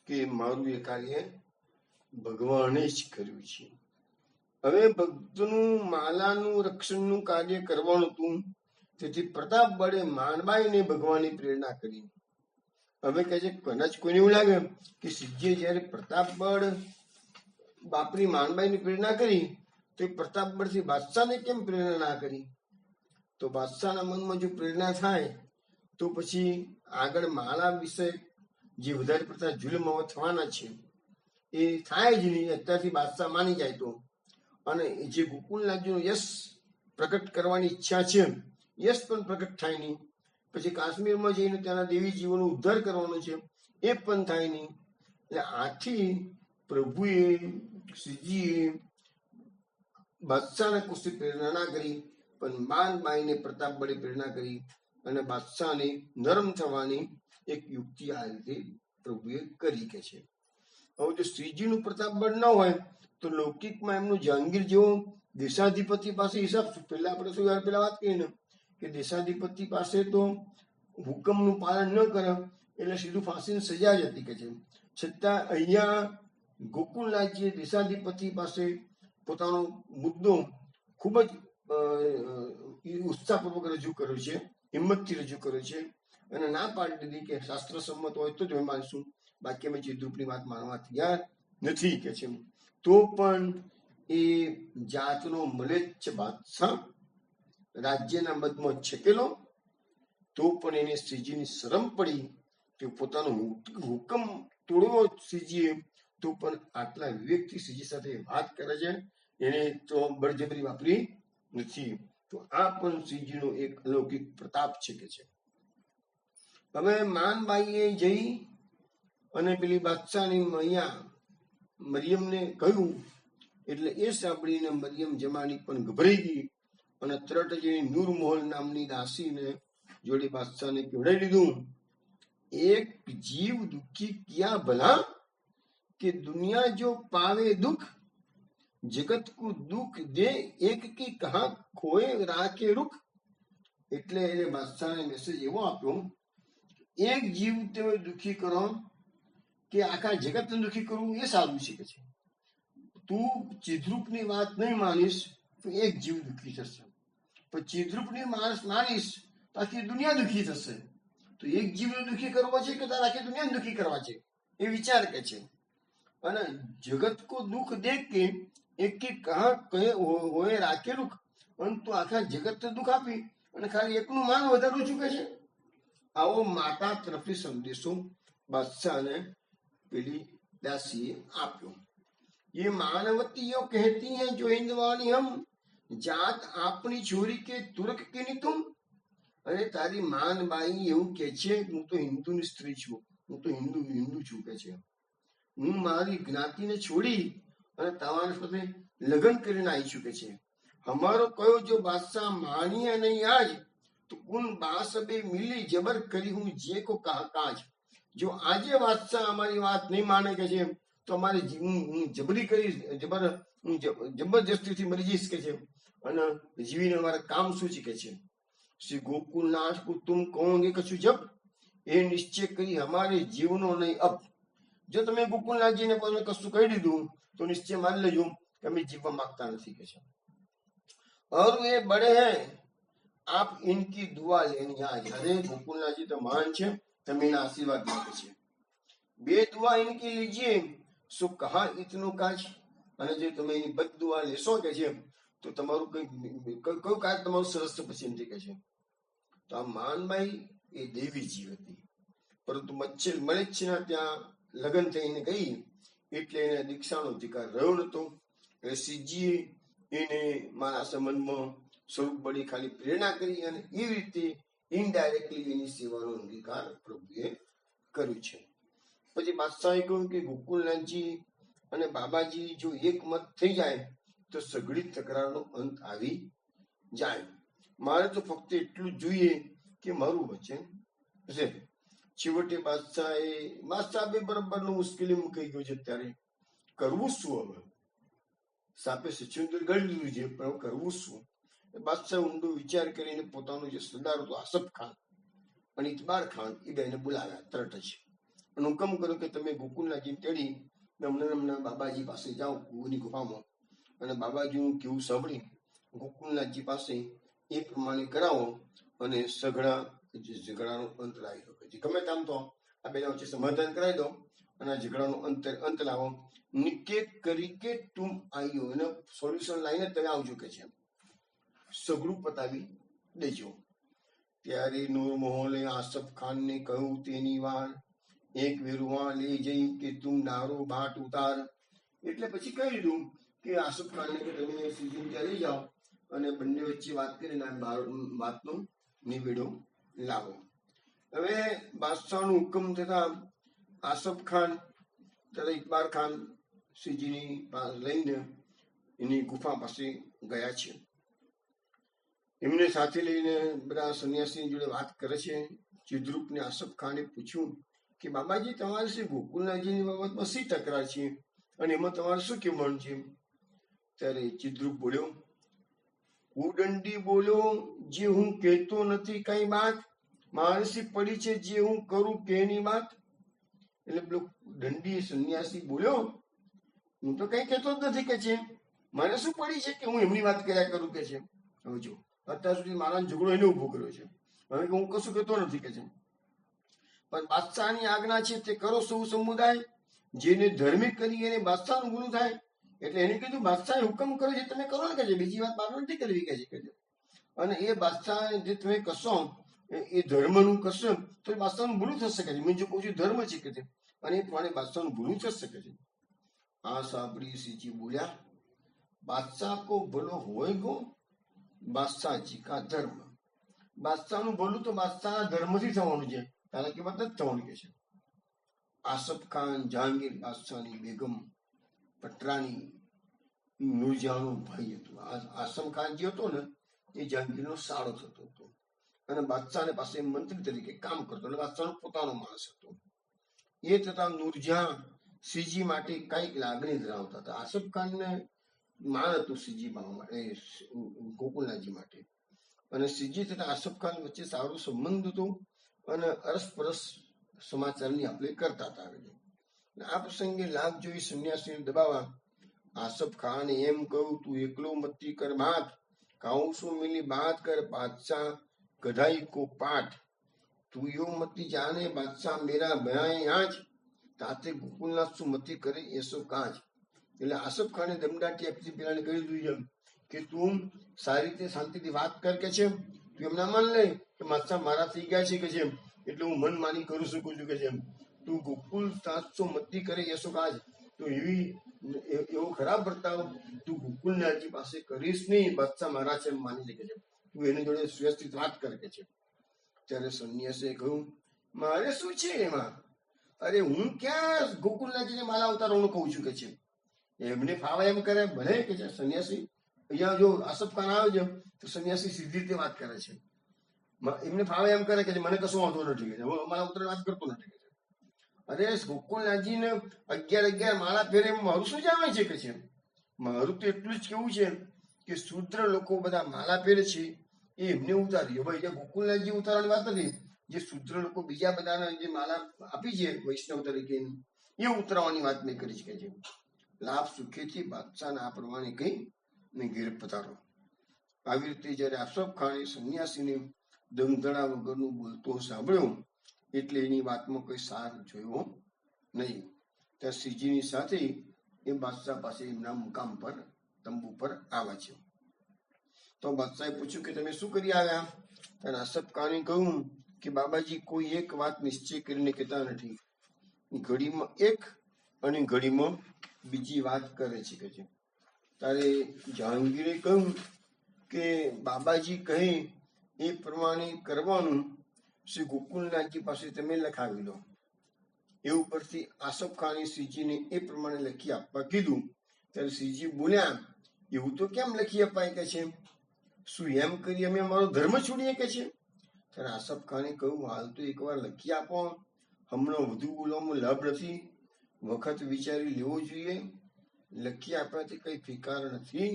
[SPEAKER 1] કે મારું એ કાર્ય ભગવાને જ કર્યું છે. હવે ભક્તનું માલાનું રક્ષણનું કાર્ય કરવાનું હતું. તેથી પ્રતાપ બળે માનબાઈને ભગવાનની પ્રેરણા કરી. હવે કહે છે કદાચ કોઈને એવું લાગે કે સિદ્ધિએ જયારે પ્રતાપ બળ બાપરી માનબાઈની પ્રેરણા કરી તો એ પ્રતાપ બળથી બાદશાહને કેમ પ્રેરણા ના કરી? તો બાદશાહના મનમાં જો પ્રેરણા થાય તો પછી આગળ માલા વિશે જે વધારે પડતા જુલમ થવાના છે એ થાય જ નહીં. અત્યારથી બાદશાહ માની જાય તો, અને જે ગોકુળનાથજીનો યશ પ્રગટ કરવાની ઈચ્છા છે યશ પણ પ્રગટ થાય નહીં. પછી કાશ્મીરમાં જઈને ત્યાંના દેવી જીવોનો ઉદ્ધાર કરવાનો છે એ પણ થાય નહીં. એટલે આથી પ્રભુએ શ્રીજીએ બાદશાહને કુશી પ્રેરણા ના કરી, પણ માનબાઈને પ્રતાપ બળે પ્રેરણા કરી અને બાદશાહને નરમ થવાની એક યુક્તિ આ રીતે પ્રભુએ કરી કે છે. હવે જો શ્રીજીનું પ્રતાપ બળ ન હોય તો લૌકિકમાં એમનું જહાંગીર જેવો દેશાધિપતિ પાસે હિસાબ શું? પહેલા આપણે શું પેલા વાત કરી ને કે દેશાધિપતિ પાસે તો હુકમનું પાલન ન કરે એટલે સીધું ફાંસીની સજા જ હતી કે છે. છતાં અહીંયા ગોકુળનાથજીએ દેશાધિપતિ પાસે પોતાનો મુદ્દો ખૂબ જ ઉત્સાહપૂર્વક રજૂ કર્યો છે, હિંમતથી રજૂ કર્યો છે અને ના પાડી દીધી કે શાસ્ત્ર સંમત હોય તો જ અમે માનીશું, બાકી અમે ચિત્રરૂપની વાત માનવા તૈયાર નથી કે છે. તો પણ એ જાતનો મલેચ્છ બાદશાહ રાજ્યના મદમાં છકેલો, તો પણ એને શ્રીજીની શરમ પડી કે પોતાનો હુકમ તોડવો શ્રીજીએ, તો પણ આટલા વિવેકથી શ્રીજી સાથે વાત કરે છે, એને તો બળજબરી વાપરી નથી. તો આ પણ શ્રીજીનો એક અલૌકિક પ્રતાપ છે કે છે. હવે માનબાઈએ જઈ અને પેલી બાદશાહની અહીંયા મરિયમને કહ્યું એટલે એ સાંભળીને મરિયમ જમાની પણ ગભરાઈ ગઈ અને તરત જ એની નૂરમોહલ નામની દાસીને જોડે બાદશાહને કહેવડાવી દીધું, એક જીવ દુઃખી કિયા ભલા કે દુનિયા જો પાવે દુઃખ, જગત કો દુઃખ દે એક કી કહા ખોએ રાખે રૂખ. એટલે એને બાદશાહને મેસેજ એવો આપ્યો, એક જીવ તમે દુઃખી કરો કે આખા જગતને દુઃખી કરવું એ સારું છે કે છે. તું ચિદ્રૂપની વાત નહીં માનીશ તો એક જીવ દુઃખી થશે, પણ ચિદ્રૂપની માણસ માનીશ તો આખી દુનિયા દુઃખી થશે. તો એક જીવને દુઃખી કરવો છે કે તારે આખી દુનિયાને દુઃખી કરવા છે એ વિચાર કે છે. અને જગત કો દુઃખ દેખ કે એક કે કહા કહે હોય રાખે રૂખ, અને તું આખા જગતને દુઃખ આપી અને ખાલી એકનું માન વધારવું ચૂકે છે. આવો માતા તરફથી સંદેશો બાદશાહને પેલી દાસીએ આપ્યો. ये मानवतियों कहती हैं जो हिंदवाणी हम, जात આપની છોરી કે તુર્ક કે ની તુમ. અરે તારી માનબાઈ એવું કે છે હું તો હિન્દુની સ્ત્રી છું, હું તો હિન્દુ છું કે છે. હું મારી જ્ઞાતિને છોડી અને તમારા સાથે લગ્ન કરીને આવી છું કે છે. हमारो कहो जो बादशाह मानिए नहीं आज, तो कुन बासबे मिली जबर करी हूँ जे को कहा काज. जो આજે બાદશાહ અમારી વાત નહીં માને કે છે તો અમારે જબરી કરી જબરજસ્તીથી મરી જઈશ કે છે, અને જીવીને અમારે કામ શું છે કે છે. શ્રી ગોકુલનાથ કો તુમ કહોગે કશું જબ, એ નિશ્ચય કરી અમારે જીવનો નહીં અબ. જો તમે ગોકુલનાથજીને પણ કશું કહી દીધું તો નિશ્ચય માની લેજો કે અમે જીવવા માંગતા નથી કે છે. और ये बड़े हैं आप इनकी दुआ लेनी आज. अरे गोकुलनाथ जी तो महान છે, તમે એના આશીર્વાદ માંગે છે. બે દુઆ ઇનકી લીજીએ સો કહા ઇતનો કાજ. અને જો તમે એની બદ દુઆ લેશો કે છે તો તમારું કયું કાજ તમારું સરસ પછી એમ કે છે. તો આ માનબાઈ એ દેવી જીવ હતી, પરંતુ મલેચ્છના ત્યાં લગ્ન થઈને ગઈ એટલે એને દીક્ષાનો અધિકાર રહ્યો નતો. એટલે શ્રીજીએ એને મારા સંબંધમાં સ્વરૂપ બળી ખાલી પ્રેરણા કરી અને એવી રીતે ઇનડાયરેક્ટલી એની સેવાનો અંગીકાર પ્રભુએ કર્યું છે. પછી બાદશાહે કહ્યું કે ગોકુલનાથજી અને બાબાજી જો એક મત થઈ જાય તો સઘળી તકરારનો અંત આવી જાય. મારે તો ફક્ત એટલું જ જોઈએ કે મારું વચન છે. છેવટે બાદશાહ બરાબરનું મુશ્કેલી મુકાઈ ગયું છે. ત્યારે કરવું શું? હવે સાપે સચિંદર ગળી લીધું છે, પણ કરવું શું? બાદશાહ ઊંડો વિચાર કરીને પોતાનો જે સરદાર હતો આસફ ખાન અને ઇકબાલ ખાન એ બેને બોલાવ્યા તરત જ અને હુકમ કર્યો કે તમે ગોકુલનાથજી તેડી હમણાં બાબાજી પાસે જાઓ કુવાની ગુફામાં અને બાબાજીનું કેવું સાંભળી ગોકુલનાથજી પાસે એ પ્રમાણે કરાવો અને ઝઘડાનો અંત લાવી દો. ગમે તેમ તો આ બેના વચ્ચે સમાધાન કરાવી દો અને આ ઝઘડાનો અંત લાવો. નિકેત કરી કે તુમ આયો, એને સોલ્યુશન લાવીને તમે આવજો કે છે, સઘળું પતાવી દેજો. ત્યારે નૂર મોહલે આસફ ખાનને કહ્યું તેની વાર એક વેરવા લઈ જઈ કે તું ડારો બાટ ઉતાર. એટલે પછી કહી દીધું કે આસફ ખાનને કે તમે સીધી ત્યાં લઈ જાઓ અને બંને વચ્ચે વાત કરીને વાતનો નિવેડો લાવો. હવે બાદશાહનો હુકમ થતા આસફ ખાન તથા ઇકબાલ ખાન શ્રીજીની લઈને એની ગુફા પાસે ગયા છે. એમને સાથે લઈને બધા સંન્યાસીની જોડે વાત કરે છે. ચિદ્રુપને આસફ ખાને પૂછ્યું કે બાબાજી તમારે શું ગોકુલનાથજીની બાબતમાં શી તકરાર છે અને એમાં તમારે શું કહેવાનું છે? ત્યારે ચિદ્રુપ બોલ્યો, ઉદંડી બોલ્યો, જે હું કહેતો નથી કઈ વાત, માણસી પડી છે જે હું કરું કેની વાત. એટલે પેલો દંડી સંન્યાસી બોલ્યો, હું તો કઈ કહેતો જ નથી કે છે, મને શું પડી છે કે હું એમની વાત કર્યા કરું કે છે. હવે જો અત્યાર સુધી મારા ઝઘડો એને ઉભો કર્યો છે, હવે હું કશું કહેતો નથી કે છે, પણ બાદશાહની આજ્ઞા છે તે કરો સૌ સમુદાય, જેને ધાર્મિક કરી એને બાદશાહનું ગુરુ થાય. એટલે એને કીધું બાદશાહે હુકમ કર્યો છે તમે કરો ને કે છે, બીજી વાત મારે નથી કરવી કે છે. અને એ બાદશાહ જે તમે કશો એ ધર્મનું કરશો તો બાદશાહનું ભૂલું થશે કે છે. મેં જો કહું છું ધર્મ છે કે છે, અને એ પ્રમાણે બાદશાહનું ભૂલું થશે કે છે. આ સાંભળી શ્રીજી બોલ્યા, બાદશાહ કો ભલો હોય ગો બાદશાહજી કા ધર્મ. બાદશાહનું ભલું તો બાદશાહના ધર્મથી થવાનું છે, તારા કે વાત નથી થવાનું કે છે. આસફ ખાન જહાંગીર બાદશાહની બેગમ પટરાની નૂરજહાંનો ભાઈ હતો. આસફ ખાન જે હતો ને એ જહાંગીરનો સાળો થતો હતો અને બાદશાહને પાસે મંત્રી તરીકે કામ કરતો, એટલે બાદશાહનો પોતાનો માણસ હતો. એ તથા નૂરજહાં શ્રીજી માટે કઈક લાગણી ધરાવતા હતા. આસફ ખાનને માન હતું શ્રીજી માટે, ગોકુલનાથજી માટે, અને શ્રીજી તથા આસફ ખાન વચ્ચે સારો સંબંધ હતો અને અરસપરસ સમાચારની આપણે કરતા હતા. આ પ્રસંગે લાભ જોઈ સંન્યાસીને દબાવવા આસફ ખાને એમ કહ્યું, તું એકલો મતી કર બાત, કાઉ શું મિલી બાત કર બાદશાહ ગધાઈ કો પાઠ, તું યો મતી જાને બાદશાહ મેરા ભયાય આજ, તાતે ગોકુલનાથ શું મતી કરે એસો કાજ. એટલે આસફ ખાને દમદાટી આપતી પેલાને કહી દીધું કે તું સારી રીતે શાંતિથી વાત કર કે છે, તું એમ ના માન લે કે બાદશાહ મારા થઈ ગયા છે કે છે એટલે હું મન માની કરું શકું છું કે છે, તું ગોકુલ સાતસો મતી કરે એસો કાજ, તો એવો ખરાબ વર્તાવ તું ગોકુલનાથજી પાસે કરીશ નહીં, બાદશાહ મારા છે એમ માની લે કે છે, તું એની જોડે વ્યવસ્થિત વાત કર કે છે. ત્યારે સંન્યાસીએ કહ્યું, મારે શું છે એમાં? અરે હું ક્યાં ગોકુલનાથજીને માલા ઉતારવાનું કહું છું કે છે, એમને ફાવે એમ કરે ભલે કે છે. સંન્યાસી અહીંયા જો આસફ ખાન આવે છે તો સંન્યાસી સીધી રીતે વાત કરે છે, એમને ફાવે એમ કરે કે મને કશું વાંધો નથી કે છે, હું મારા ઉતર વાત કરતો નથી કે છે. અરે ગોકુલનાથજીને 11 માળા ફેરે મારું શું જામે છે કે છે? મારું તો એટલું જ કેવું છે કે શુદ્ર લોકો બધા માળા ફેરે છે એ એમને ઉતારી. ભાઈ જે ગોકુલનાથજી ઉતારવાની વાત નથી, જે શુદ્ર લોકો બીજા બધાને જે માળા આપી છે વૈષ્ણવ તરીકે એ ઉતરવાની વાત મેં કરી છે. લાભ સુખેથી બાદશાહને આ પ્રમાણે કહી ને ઘેર પધારો. આવી રીતે જયારે આસફ ખાને સંન્યાસીને દમધડા વગરનું બોલતો સાંભળ્યો એટલે એની વાતમાં કોઈ સાર જોયો નહીં. ત્યાં શ્રીજીની સાથે એ બાદશાહ પાસે એમના મુકામ પર તંબુ પર આવે છે. તો બાદશાહે પૂછ્યું કે તમે શું કરી આવ્યા? ત્યારે આસફ ખાને કહ્યું કે બાબાજી કોઈ એક વાત નિશ્ચય કરીને કહેતા નથી, ઘડીમાં એક અને ઘડીમાં બીજી વાત કરે છે કે છે. ત્યારે જહાંગીરે કહ્યું કે બાબાજી કહે એ પ્રમાણે કરવાનું, શ્રી ગોકુલનાથજી પાસે તમે લખાવી લો. એવું પરથી આસફ ખાને શ્રીજીને એ પ્રમાણે લખી આપવા કીધું. ત્યારે શ્રીજી બોલ્યા, એવું તો કેમ લખી અપાય કે છે? શું એમ કરી અમે અમારો ધર્મ છોડીએ કે છે? ત્યારે આસફ ખાને કહ્યું, હાલ તો એકવાર લખી આપો, હમણાં વધુ બોલવામાં લાભ નથી, વખત વિચારી લેવો જોઈએ. લખી આપ્યાથી કઈ ફિકાર નથી,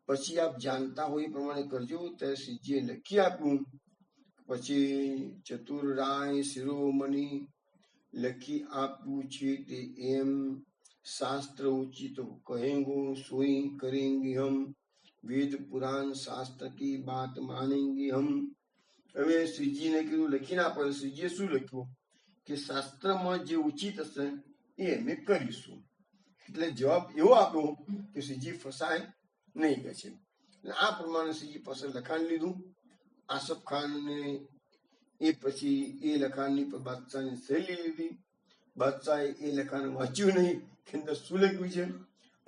[SPEAKER 1] પછી આપ જાણતા હોય એ પ્રમાણે કરજો. ત્યારે શ્રીજીએ લખી આપ્યું. પછી ચતુરાય શિરોમણી લખી આપ્યું છે તે એમ, શાસ્ત્ર ઉચિત કહેંગો સોઈ કરેંગે હમ, વેદ પુરાણ શાસ્ત્ર કી બાત માનેંગે હમ. હવે શ્રીજીને કીધું લખીને આપો. શ્રીજીએ શું લખ્યું કે શાસ્ત્રમાં જે ઉચિત હશે એ અમે કરીશું. એટલે જવાબ એવો આપ્યો કે શ્રીજી ફસાય નહીં કે છે. આ પ્રમાણે શ્રીજી પાસે લખાણ લીધું. આસફ ખાનને એ પછી એ લખાણની પર બાદશાહની શૈલી લીધી. બાદશાહે એ લખાણ વાંચ્યું નહીં કે અંદર શું લખ્યું છે,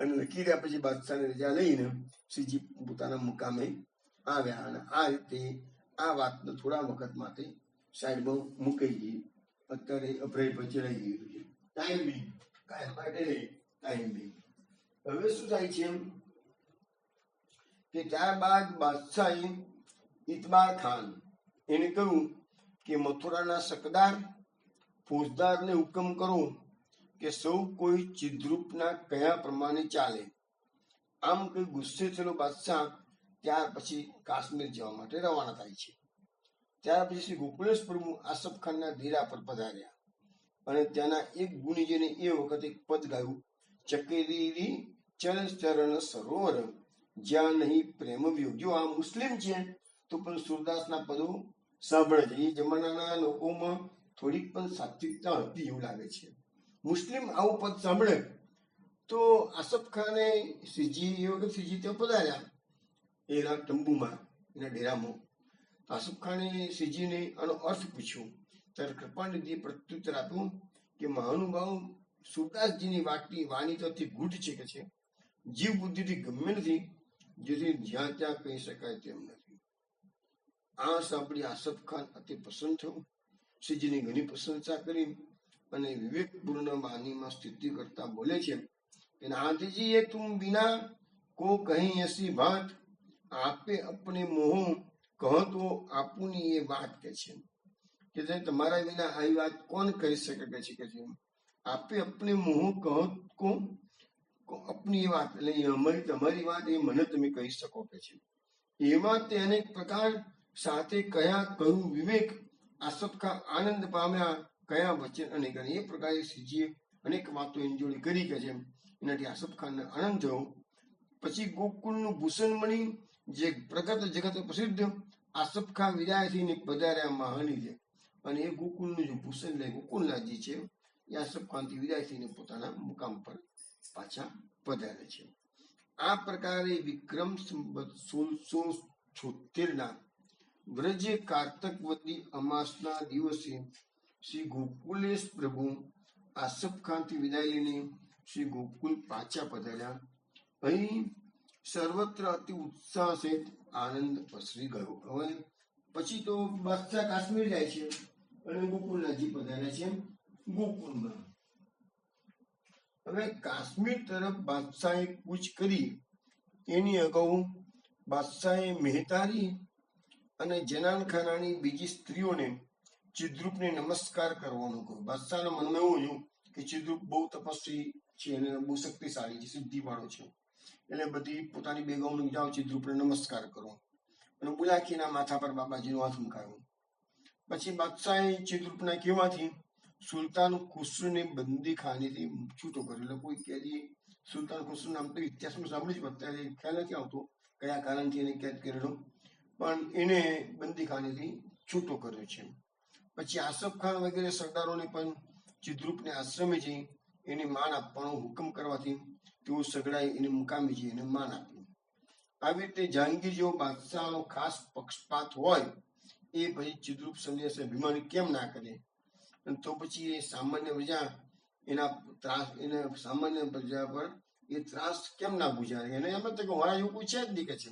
[SPEAKER 1] અને લખી રહ્યા પછી બાદશાહને રજા લઈને શ્રીજી પોતાના મુકામે આવ્યા. અને આ રીતે આ વાતને થોડા વખત માટે સાઈડમાં મૂકી ગઈ. અત્યારે અભય પછી રહી ગયું છે. ટાઈમ બી કાયમ માટે નહીં, ટાઈમ બી. હવે શું થાય છે કે ત્યારબાદ બાદશાહે ઇતબાર ખાન એને કહ્યું કે મથુરાના શકદાર ફોજદારને હુકમ કરો કે સૌ કોઈ ચિદ્રૂપના કયા પ્રમાણે ચાલે. આમ કઈ ગુસ્સે થયેલો બાદશાહ ત્યાર પછી કાશ્મીર જવા માટે રવાના થાય છે. ત્યાર પછી શ્રી ગોકુલેશ પ્રભુ આસફ ખાનના ડેરા પર પધાર્યા અને ત્યાંના એક ગુણીજીને એ વખતે એક પદ ગાયું, ચકેરી ચરણ સરોવર જ્યાં નહીં પ્રેમ વિયોગ. જો આ મુસ્લિમ છે તો પણ સુરદાસના પદો સાંભળે છે. એ જમાનાના લોકોમાં થોડીક પણ સાત્વિકતા હતી એવું લાગે છે. મુસ્લિમ આવું પદ સાંભળે તો આસફ ખાને શ્રીજી એ વખત શ્રીજી ત્યાં પધાર્યા એના તંબુમાં, એના ડેરામાં. આસફ ખાને શ્રીજીને આનો અર્થ પૂછ્યો. ત્યારે કૃપાનિધિએ પ્રત્યુત્તર આપ્યું કે મહાનુભાવ, સુરદાસજીની વાણી તો અતિ ગૂઢ છે કે છે, જીવ બુદ્ધિથી ગમે નથી, જેથી જ્યાં ત્યાં કહી શકાય તેમ નથી. આ સાંભળી આસફ ખાન અતિ પ્રસન્ન થયો. શ્રીજીની ઘણી પ્રશંસા કરી અને વિવેકપૂર્ણ વાણીમાં સ્થિતિ કરતા બોલે છે કે નાથજી એ તુમ બિના કો કહી એસી બાત, આપે અપને મોહ કહો તો આપુની એ વાત કે છે કે તમારા વિના આવી વાત કોણ કહી શકે કે છે. આપે અપને મોહ કહો કો અપની એ વાત, એટલે અમારી તમારી વાત એ મને તમે કહી શકો કે છે. એમાં તે અનેક પ્રકાર સાથે કયા કહ્યું વિવેક, આસફ ખાન આનંદ પામ્યા કયા વચન અનેક. એ પ્રકારે શ્રીજીએ અનેક વાતો એની જોડે કરી કે છે. એનાથી આસફ ખાનને આનંદ થયો. પછી ગોકુળનું ભૂષણ મણી જે પ્રગટ જગત પ્રસિદ્ધ આસફ ખાન વિદાય થઈને પધાર્યા મહાની છે. અને એ ગોકુળનું જે ભૂષણ એટલે ગોકુળનાથજી છે એ આસફ ખાનથી વિદાય થઈને પોતાના મુકામ પર પાછા પધારે છે. આ પ્રકારે વિક્રમ સંવત 1676 વ્રજ કાર્તકવતી અમાસના દિવસે શ્રી ગોકુલેશ પ્રભુ આસફ ખાનથી વિદાય લઈને શ્રી ગોકુલ પાછા પધાર્યા. અહીં સર્વત્ર અતિ ઉત્સાહ સહિત આનંદ પસરી ગયો. હવે પછી તો બાદશાહ કાશ્મીર જાય છે અને ગોકુલનાથજી પધાર્યા છે ગોકુલમાં. હવે કાશ્મીર તરફ બાદશાહે કૂચ કરી એની અગાઉ બાદશાહે મહેતારી અને જનાન ખાનાની બીજી સ્ત્રીઓને ચિદ્રૂપને નમસ્કાર કરવાનું કહ્યું. બાદશાહના મનમાં એવું હતું કે ચિદ્રૂપ બહુ તપસ્વી છે અને બહુ શક્તિશાળી છે, સિદ્ધિવાળો છે, એટલે બધી પોતાની બેગમને જાઓ ચિદ્રૂપને નમસ્કાર કરો. અને બુલાખીના માથા પર બાબાજીનો હાથ મુકાયો. પછી બાદશાહે ચિદ્રૂપના કહેવાથી સુલતાન ખુસરુને બંદી ખાનેથી છૂટો કરેલો. કોઈ કેદી સુલતાન ખુસરુ નામ તો ઇતિહાસમાં સાંભળ્યું છે, અત્યારે ખ્યાલ નથી આવતો કયા કારણથી એને કેદ કરેલો, પણ એને બંદી ખાનેથી છૂટો કર્યો છે. પછી આસફ ખાન વગેરે સરદારોને પણ ચિદ્રૂપને આશ્રમે જઈ એને માન આપવાનો હુકમ કરવાથી તેઓ સગડાઈ એને મુકામી જઈ એને માન આપ્યું. આવી રીતે જહાંગીર જેવો બાદશાહનો ખાસ પક્ષપાત હોય એ પછી ચિદ્રૂપ સંન્યાસી અભિમાની કેમ ના કરે, તો પછી એ સામાન્ય પ્રજા એના ત્રાસ, એને સામાન્ય પ્રજા પર એ ત્રાસ કેમ ના ગુજારે? એને એમ જ કે મારા એવું કોઈ છે જ નહીં કે છે.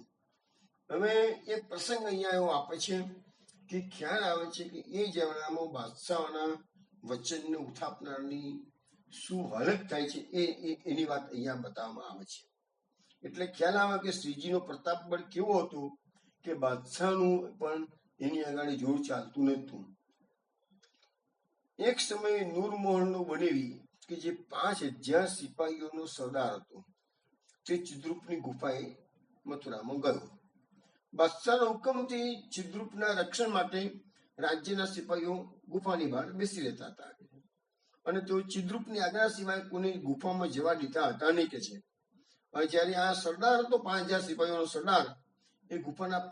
[SPEAKER 1] હવે એક પ્રસંગ અહીંયા એવો આપે છે કે ખ્યાલ આવે છે કે એ જમાનામાં બાદશાહોના વચનને ઉથાપનારની શું હાલત થાય છે એની વાત અહીંયા બતાવવામાં આવે છે. એટલે ખ્યાલ આવે કે શ્રીજીનો પ્રતાપ બળ કેવો હતો કે બાદશાહનું પણ એની આગળ જોર ચાલતું નતું. એક સમયે નૂરમોહનનો બનેવી કે જે 5000 સિપાહીઓનો સરદાર હતો તે ચિદ્રુપની ગુફાએ મથુરામાં ગયો. બાદશાહના હુકમથી ચિદ્રુપના રક્ષણ માટે રાજ્યના સિપાહીઓ ગુફાની બહાર બેસી રહેતા હતા અને તેઓ ચિદ્રુપની આજ્ઞા સિવાય કોને ગુફામાં જવા દીધા હતા નહીં કે છે. હવે જયારે આ સરદાર હતો 5000 સિપાહીઓનો સરદાર એ ગુફાના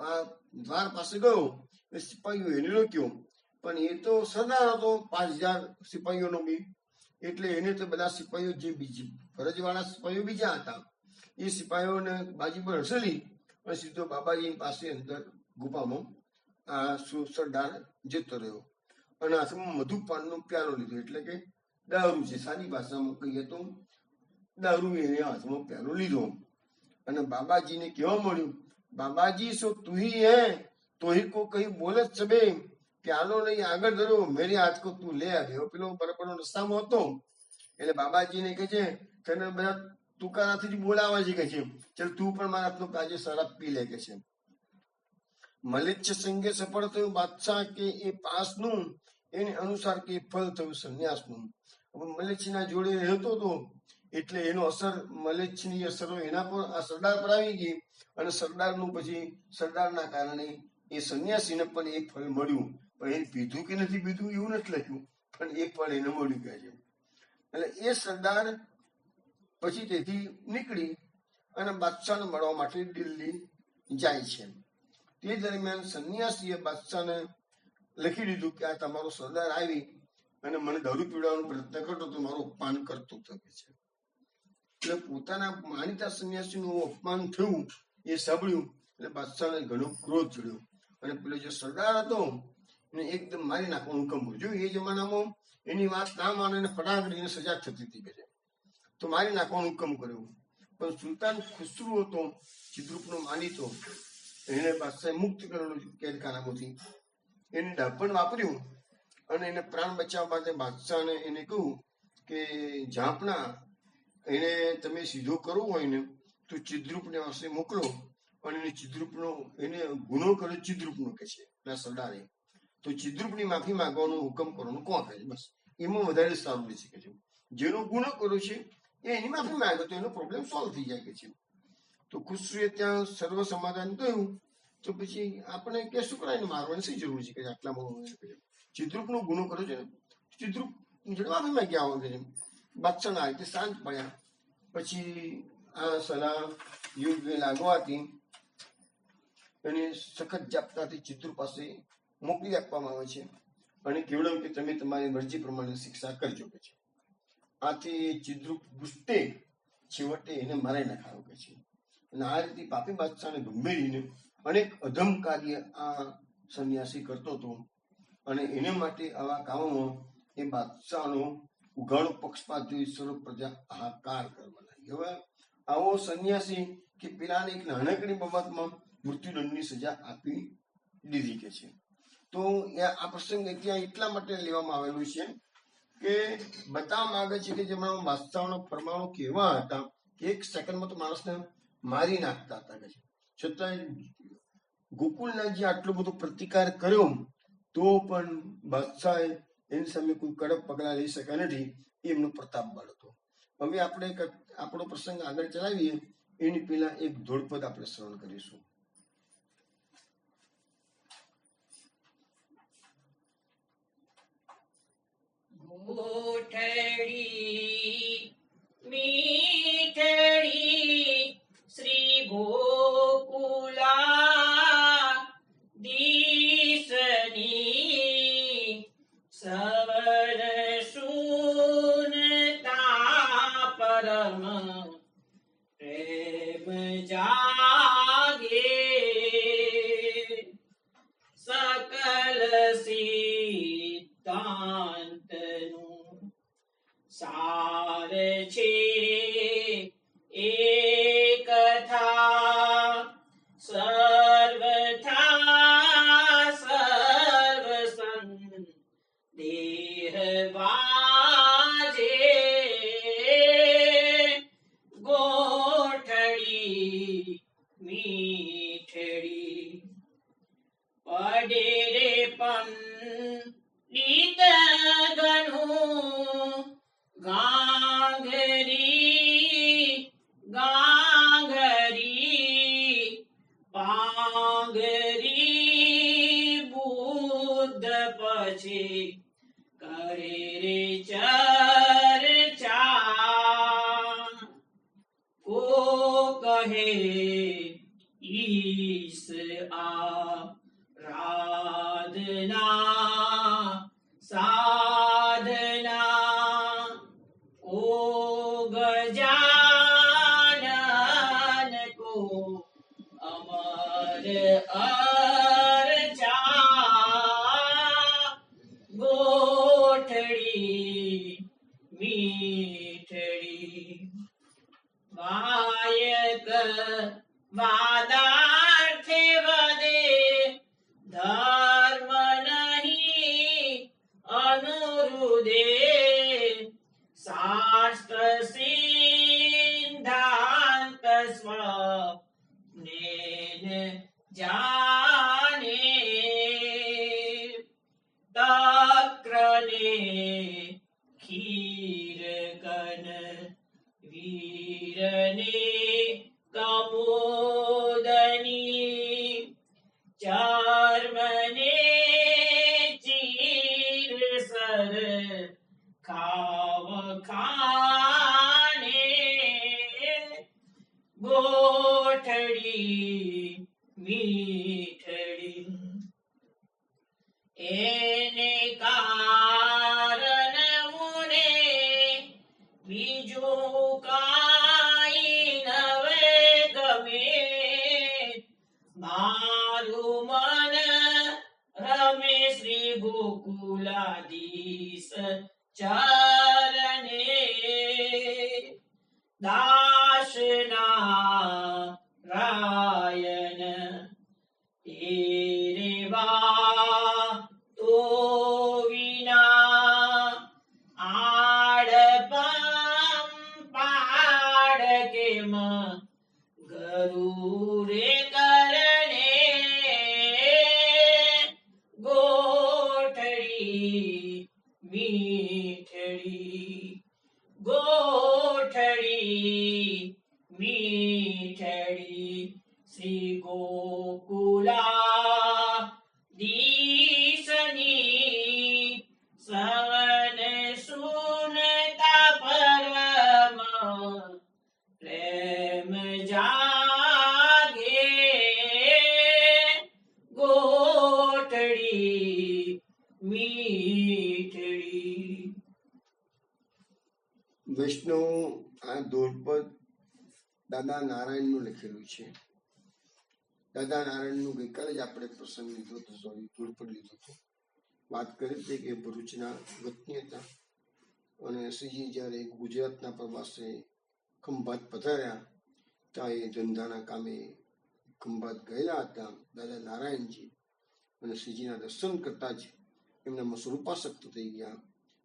[SPEAKER 1] દ્વાર પાસે ગયો એ સિપાહીઓ એને રોક્યો, પણ એ તો સરદાર હતો 5000 સિપાહીઓનો બી, એટલે એને તો બધા સિપાહીઓ જે બીજી ફરજવાળા સિપાહીઓ બીજા હતા એ સિપાહીઓને બાજી પર હસેલી અને સીધો બાબાજી પાસે અંદર ગુફામાં આ સરદાર જતો રહ્યો અને હાથમાં મધુપાનનો પ્યાલો લીધો, એટલે કે દારૂ છે, સારી ભાષામાં કહીએ તો દારૂ એને હાથમાં પ્યાલો લીધો અને બાબાજીને કહેવા મળ્યું, બાબાજી સો તું ही है तो ही को कहीं बोले सबे प्यालो नहीं આગળ ધરો મેરે હાથ કો તું લે આવ્યો. પેલો બરાબર રસ્તામાં હતો એટલે બાબાજીને કહે છે તને બધા તુકારાથી જ બોલાવે છે કે છે, ચાલ તું પણ મારા હાથનો આજે શરાબ પી લે કે છે. મલેચ્છ સંગે સફળ થયું બાદશાહ કે એ પાસનું એને અનુસાર કે ફળ થયું સંન્યાસનું. હવે મલેચ્છના જોડે રહેતો હતો એટલે એનો અસર મલેચ્છની અસરો એના પર આ સરદાર પર આવી ગઈ અને સરદારનું પછી સરદારના કારણે એ સંન્યાસીને પણ એ ફળ મળ્યું, પણ એ પીધું કે નથી પીધું એવું નથી લખ્યું, પણ એ ફળ એને મળ્યું કહે છે. એટલે એ સરદાર પછી તેથી નીકળી અને બાદશાહને મળવા માટે દિલ્હી જાય છે. તે દરમિયાન સંન્યાસીએ બાદશાહને લખી દીધું કે આ તમારો સરદાર આવી અને મને દારૂ પીવડાવવાનો પ્રયત્ન કરતો તો મારું અપમાન કરતો હતો કે છે. એટલે પોતાના માનીતા સંન્યાસીનું અપમાન થયું એ સાંભળ્યું એટલે બાદશાહને ઘણો ક્રોધ ચડ્યો અને પેલો જે સરદાર હતો એને એકદમ મારી નાખવાનું હુકમ કર્યો. એ જમાનામાં એની વાત ના માને ફટાકડીને સજા થતી હતી કે છે, તો મારી નાખવાનો હુકમ કર્યો. પણ સુલતાન ખુસરુ હતો ચિદ્રુપનો માનીતો, એને બાદશાહે મુક્ત કરેલો કેદખાનામાંથી, એને ડાપણ વાપર્યું અને એને પ્રાણ બચાવવા માટે બાદશાહને એને કહ્યું કે ઝાપના એને તમે સીધો કરવો હોય ને તો ચિદ્રુપને પાસે મોકલો અને એને ચિદ્રુપનો એને ગુનો કર્યો ચિદ્રુપનો કે છે ના સરદારે, તો ચિદ્રુપની માફી માંગવાનો હુકમ કરવાનો કોણ કહે છે, બસ એમાં વધારે સારું રહેશે કે છે. જેનો ગુનો કર્યો છે એની માફી માંગે તો એનો પ્રોબ્લેમ સોલ્વ થઈ જાય કે છે. તો ખુસરુએ ત્યાં સર્વ સમાધાન કહ્યું તો પછી આપણે કે શું કરાય મારવાની શી જરૂર છે કે આટલામાં ચિદ્રુપનો ગુનો કર્યો છે ને ચિદ્રુપ માફી માંગ્યા આવે છે. બાદશાહના રીતે શાંત પડ્યા. પછી આ સલાહ યોગ્ય લાગવાથી એને સખત જાપતાથી ચિદ્રુપ પાસે મોકલી આપવામાં આવે છે અને કેવડમ કે તમે તમારી મરજી પ્રમાણે શિક્ષા કરજો કે છે. આથી ચિદ્રુપ ગુસ્સે છેવટે એને મારી નાખાયો કે છે. અને આ રીતે પાપી બાદશાહને ગંભીરીને અનેક અધમ કાર્ય આ સંન્યાસી કરતો હતો અને એને માટે આવા કામોમાં એ બાદશાહનો ઉઘાડો પક્ષપાત જોઈ સર્વ પ્રજા હાહાકાર કરવા લાગી. હવે આવો સંન્યાસી કે પેલાને એક નાનકડી બાબતમાં મૃત્યુદંડની સજા આપી દીધી કે છે. તો આ પ્રસંગ ત્યાં એટલા માટે લેવામાં આવેલું છે કે બતાવવા માંગે છે કે જેમાં બાદશાહનો ફરમાનો કેવા હતા કે એક સેકન્ડમાં તો માણસને મારી નાખતા હતા કે છે. છતાં ગોકુલના જે આટલો બધો પ્રતિકાર કર્યો તો પણ બાદશાહે એની સામે કોઈ કડક પગલા લઈ શક્યા નથી. એમનો પ્રતાપ બળ હતો. હવે આપણે આપણો પ્રસંગ આગળ ચલાવીએ એની પહેલા એક ધોળપદ આપણે શ્રવણ કરીશું.
[SPEAKER 2] ગોઠડી મીઠડી શ્રી ગોકુલા દીસની સવર સુનતા પરમ પ્રેમ જાગે સકલ સિદ્ધાંતનું સાર છે એ કથા સર્વ ગાંગરી ગાંગરી પાંગરી બુદ્ધ પછી કરે રે ચર્ચા કો કહે ઈસ આરાધના સાધના કો ગજાનન કો અમર અર્ચા ગોઠડી મીઠડી વાયક વાદાર્થે વદે ધર્મ નહીં અનુરુદે શાસ્ત્ર સિદ્ધાંત સ્વનેન જાને તક્રને ખીર કન વીરને કમોદની ચર્મને ચીર સર ખાવ ખાને ગોઠડી મીઠડી એને કારણ મુને બીજું કાંઈ નવે ગમે મારું મન રમે શ્રી ગોકુલાધીશ ચરણે દાસના રાયન એરેવા તો વિના આડપમ પાડ કેમ ગરુરે કરણે ગોઠડી મીઠડી ગોઠડી મીઠડી શ્રી ગોકુલા દીસની સવન સુનતા પરમ પ્રેમ જાગે ગોઠડી મીઠડી.
[SPEAKER 1] વૈષ્ણવ આ ધોળપદ દાદા નારાયણનું લખેલું છે. દાદા નારાયણનું ગઈકાલે જ આપણે પ્રસંગ લીધો હતો, સોરી ધોળપદ લીધો હતો. વાત કરી હતી કે ભરૂચના વતની હતા અને શ્રીજી જ્યારે ગુજરાતના પ્રવાસે ખંભાત પધાર્યા ત્યાં એ ધંધાના કામે ખંભાત ગયેલા હતા દાદા નારાયણજી, અને શ્રીજીના દર્શન કરતા જ એમનામાં સ્વરૂપાસક્ત થઈ ગયા.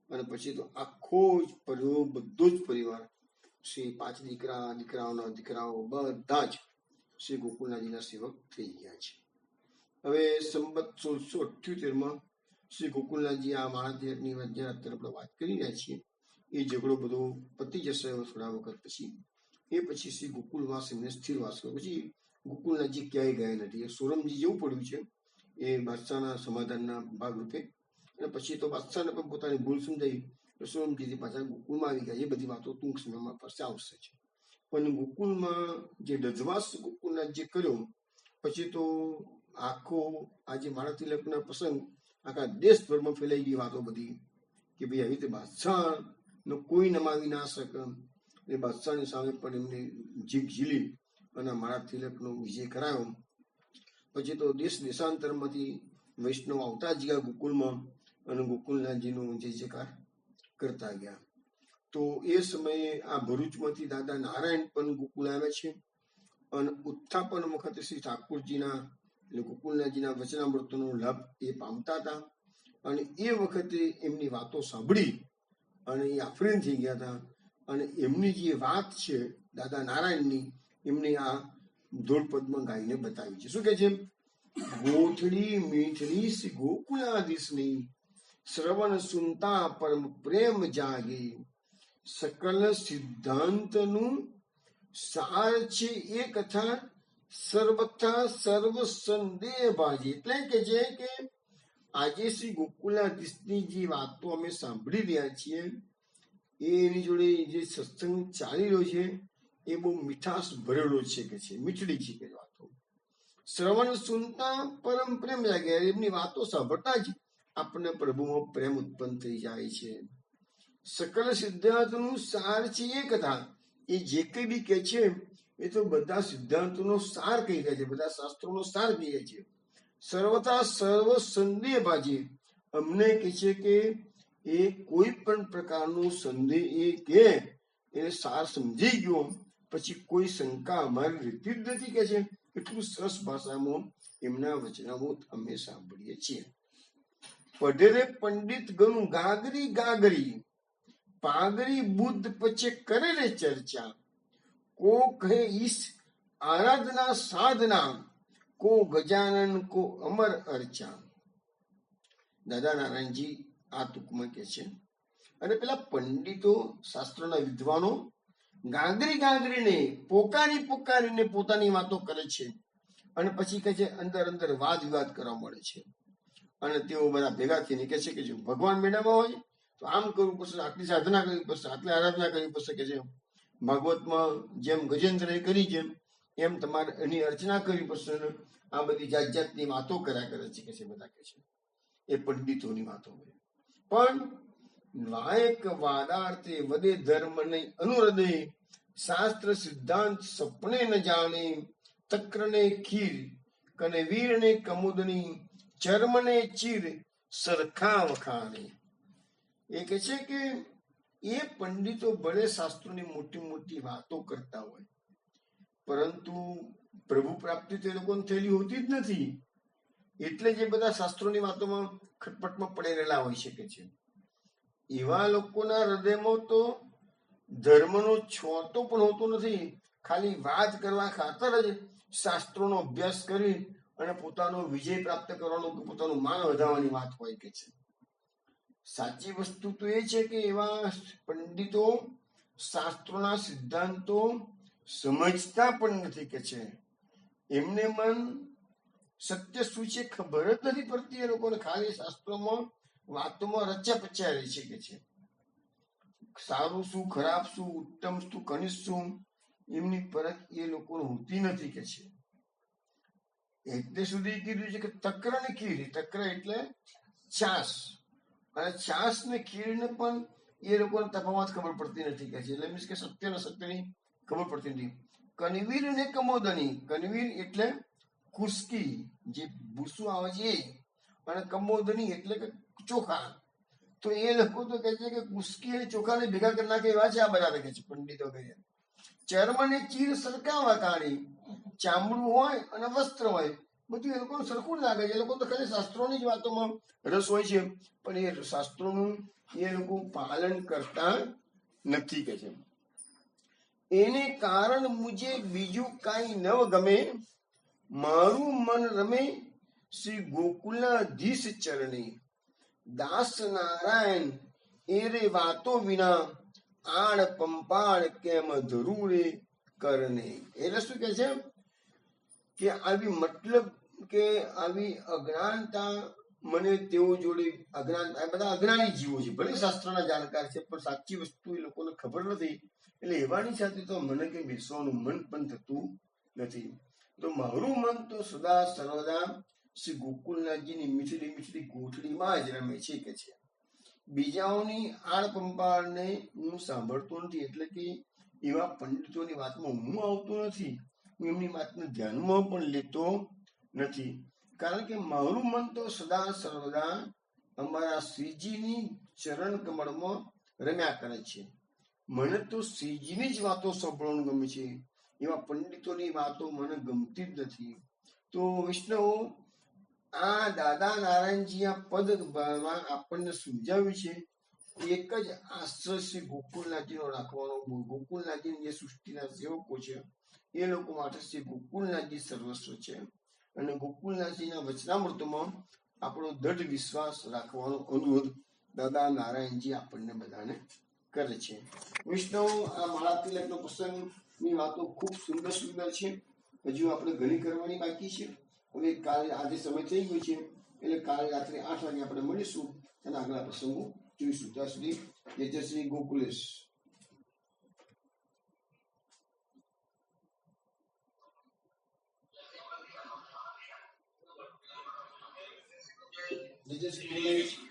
[SPEAKER 1] અને પછી તો આખો જ પરિવાર, બધો જ પરિવાર, શ્રી 5 દીકરા, દીકરાઓના દીકરાઓ બધા જ શ્રી ગોકુલનાથજીના સેવક થઈ ગયા છે. હવે સંવત 1678 શ્રી ગોકુલનાથજી આ મહાદેવની અત્યારે આપણે વાત કરી રહ્યા છીએ, એ ઝઘડો બધો પતી જશે થોડા વખત પછી. એ પછી શ્રી ગોકુલવાસ એમને સ્થિરવાસ કર્યો. પછી ગોકુલનાથજી ક્યાંય ગયા નથી. સોરમજી જેવું પડ્યું છે એ બાદશાહના સમાધાનના ભાગરૂપે. અને પછી તો બાદશાહને પણ પોતાની ભૂલ સમજાઈ સોરમજીથી પાછા ગોકુલમાં આવી ગયા. એ બધી વાતો ટૂંક સમયમાં પાસે આવશે છે. પણ ગોકુલમાં જે દજવાસ ગોકુલનાથ જે કર્યો પછી તો આખો આજે મારા તિલકના પ્રસંગ આખા દેશભરમાં ફેલાઈ ગઈ વાતો બધી કે ભાઈ આવી રીતે બાદશાહનો કોઈ નમાવી ના શકે. એ બાદશાહની સામે પણ એમને જીભ ઝીલી અને મારા તિલકનો વિજય કરાયો. પછી તો દેશ દેશાંતરમાંથી વૈષ્ણવ આવતા જ ગયા ગોકુલમાં અને ગોકુલનાથજીનો જય જયકાર કરતા ગયા. તો એ સમયે આ ભરૂચમાંથી દાદા નારાયણ પણ ગોકુલ આવ્યા છે અને ઉત્થાપન વખતે શ્રી ઠાકોરજીના એટલે ગોકુલનાથજીના વચનામૃતનો લાભ એ પામતા હતા. અને એ વખતે એમની વાતો સાંભળી અને એ આફરીન થઈ ગયા હતા. અને એમની જે વાત છે દાદા નારાયણની, એમને આ ધોળપદમાં ગાઈને બતાવી છે. શું કે છે? ગોઠડી મીઠડી શ્રી ગોકુલાધીશની શ્રવણ સુનતા પરમ પ્રેમ જાગે સકલ સિદ્ધાંતનું સાર છે એ કથા સર્વથા સર્વ સંદેહ ભાજી. એટલે કે છે કે આજે શ્રી ગોકુલાધીશની જે વાતો અમે સાંભળી રહ્યા છીએ એની જોડે જે સત્સંગ ચાલી રહ્યો છે એ બહુ મીઠાશ ભરેલો છે કે છે, મીઠડી છે કે વાતો. શ્રવણ સુનતા પરમ પ્રેમ જાગે. એમની વાતો સાંભળતા જ આપણને પ્રભુમાં પ્રેમ ઉત્પન્ન થઈ જાય છે. સકલ સિદ્ધાંતનું સાર છે એ કથા. એ જે કઈ બી કે છે એ તો બધા સિદ્ધાંતોનો સાર કહી રહ્યા છે, બધા શાસ્ત્રોનો સાર કહી રહ્યા છે. સર્વથા સર્વ સંદેહ ભાજી. અમને કહે છે કે એ કોઈ પણ પ્રકારનું સંદેહ એ કે એને સાર સમજી ગયો પછી કોઈ શંકા અમારી રહેતી જ નથી કે છે. એટલું સરસ ભાષામાં એમના વચનામો અમે સાંભળીએ છીએ. પઢેરે પંડિત ગણું ગાગરી ગાગરી, પાગરી બુદ્ધ પછી કરે રે ચર્ચા. કો કહે ઈશ આરાધના સાધના, કો ગજાનન કો અમર અર્ચા. દાદા નારાયણજી આ ટૂંકમાં કે છે. અને પેલા પંડિતો શાસ્ત્રના વિદ્વાનો ગાગરી ગાગરીને પોકારી પોકારીને પોતાની વાતો કરે છે અને પછી કહે છે અંદર અંદર વાદ વિવાદ કરવા મળે છે. અને તેઓ બધા ભેગા થઈને કહે છે કે જો ભગવાન મેળામાં હોય તો આમ કરવું પડશે, આટલી સાધના કરવી પડશે, આટલી આરાધના કરવી પડશે કે છે. ભાગવતમાં જેમ ગજેન્દ્રએ કરી જેમ એમ તમારે એની અર્ચના કરવી પડશે. આ બધી જાત જાતની વાતો કર્યા કરે છે કે છે બધા કે છે. એ પંડિતોની વાતો હોય. પણ લાયક વાદાર્થે વદે ધર્મ નહીં અનુહૃદય, શાસ્ત્ર સિદ્ધાંત સપને ન જાણે. તક્રને ખીર કને વીરને કમુદની, ચર્મને ચીર સરખા વખાણે. એ કે છે કે એ પંડિતો ભલે શાસ્ત્રોની મોટી મોટી વાતો કરતા હોય પરંતુ પ્રભુ પ્રાપ્તિ તે લોકોને થયેલી હોતી જ નથી. એટલે જે બધા શાસ્ત્રોની વાતોમાં ખટપટમાં પડી રહેલા હોઈ શકે છે. એવા લોકોના હૃદયમાં તો ધર્મનો છોતો પણ હોતો નથી. ખાલી વાત કરવા ખાતર જ શાસ્ત્રોનો અભ્યાસ કરી અને પોતાનો વિજય પ્રાપ્ત કરવાનો, પોતાનું માન વધારવાની વાત હોય કે છે. સાચી વસ્તુ તો એ છે કે એવા પંડિતો શાસ્ત્રોના સિદ્ધાંતો સમજતા પણ નથી કે છે. એમને મન સત્ય શું છે ખબર જ નથી પડતી. એ લોકોને ખાલી શાસ્ત્રોમાં વાતોમાં રચ્યા પચ્યા રહે છે કે છે. સારું શું, ખરાબ શું, ઉત્તમ શું, કનિષ્ઠ શું, એમની પરખ એ લોકોને હોતી નથી કે છે. એટલે સુધી કીધું છે કે તક્ર ને ખીર. તક્ર એટલે છાસ, અને છાસ ને ખીર ને પણ એ લોકોને તફાવત ખબર પડતી નથી કે છે. એટલે મીન્સ કે સત્ય ને સત્યની ખબર પડતી નથી. કનવીર ને કમોદની. કનવીર એટલે ખુશ્કી, જે ભૂસું આવે છે એ, અને કમોદની એટલે કે ચોખા. તો એ લોકો તો કહે છે કે ખુશ્કી અને ચોખાને ભેગા કરી નાખે એવા છે આ બધા કહે છે પંડિતો કહે છે. ચર્મ ને ચીર સરકાવા કાઢી. ચામડું હોય અને વસ્ત્ર હોય બધું એ લોકોને સરખું જ લાગે છે. એ લોકો તો ખાલી શાસ્ત્રોની જ વાતોમાં રસ હોય છે પણ એ શાસ્ત્રોનું એ લોકો પાલન કરતા નથી કે છે. એને કારણ મુજે બીજું કાંઈ ન ગમે, મારું મન રમે શ્રી ગોકુલાધીશ ચરણે. દાસ નારાયણ એરે વાતો વિના, આડ પંપાળ કેમ ધરુરે કરને. એટલે શું કે છે કે આવી મતલબ કે આવી અજ્ઞાનતા મને તેઓ જોડે અજ્ઞાન, બધા અજ્ઞાની જીવો છે, ભલે શાસ્ત્રના જાણકાર છે પણ સાચી વસ્તુ એ લોકોને ખબર નથી. એટલે એવાની સાથે તો મને કઈ બેસવાનું મન પણ થતું નથી. તો મારું મન તો સદા સર્વદા શ્રી ગોકુલનાથજીની મીઠડી મીઠડી ગોઠડીમાં જ રમે છે કે છે. બીજાઓની આડ પંપાળને હું સાંભળતો નથી. એટલે કે એવા પંડિતોની વાતમાં હું આવતો નથી. હું એમની વાતને ધ્યાનમાં પણ લેતો નથી. કારણ કે મારું મન તો સદા સર્વદા અમારા શ્રીજીની ચરણ કમળમાં રમ્યા કરે છે. મને તો શ્રીજીની જ વાતો સાંભળવાનું ગમે છે. એવા પંડિતોની વાતો મને ગમતી જ નથી. તો વૈષ્ણવો, આ દાદા નારાયણજી આ પદ આપણને સમજાવ્યું છે. એક જ આશ્રય શ્રી ગોકુલનાથજીનો રાખવાનો. ગોકુલનાથજી જે સૃષ્ટિના સેવકો છે એ લોકો માટે શ્રી ગોકુલનાથજી સર્વસ્વ છે. અને ગોકુલનાથજીના વચનામૃતમાં આપણો દૃઢ વિશ્વાસ રાખવાનો અનુરોધ દાદા નારાયણજી આપણને બધાને કરે છે. વિષ્ણુ આ માળા તિલકનો પ્રસંગની વાતો ખૂબ સુંદર સુંદર છે. હજુ આપણે ઘણી કરવાની બાકી છે. હવે કાલે આજે સમય થઈ ગયો છે એટલે કાલે રાત્રે 8 વાગે આપણે મળીશું અને આગલા પ્રસંગો જોઈશું. ત્યાં સુધી જય શ્રી ગોકુલેશ. જય શ્રી ગોકુલેશ.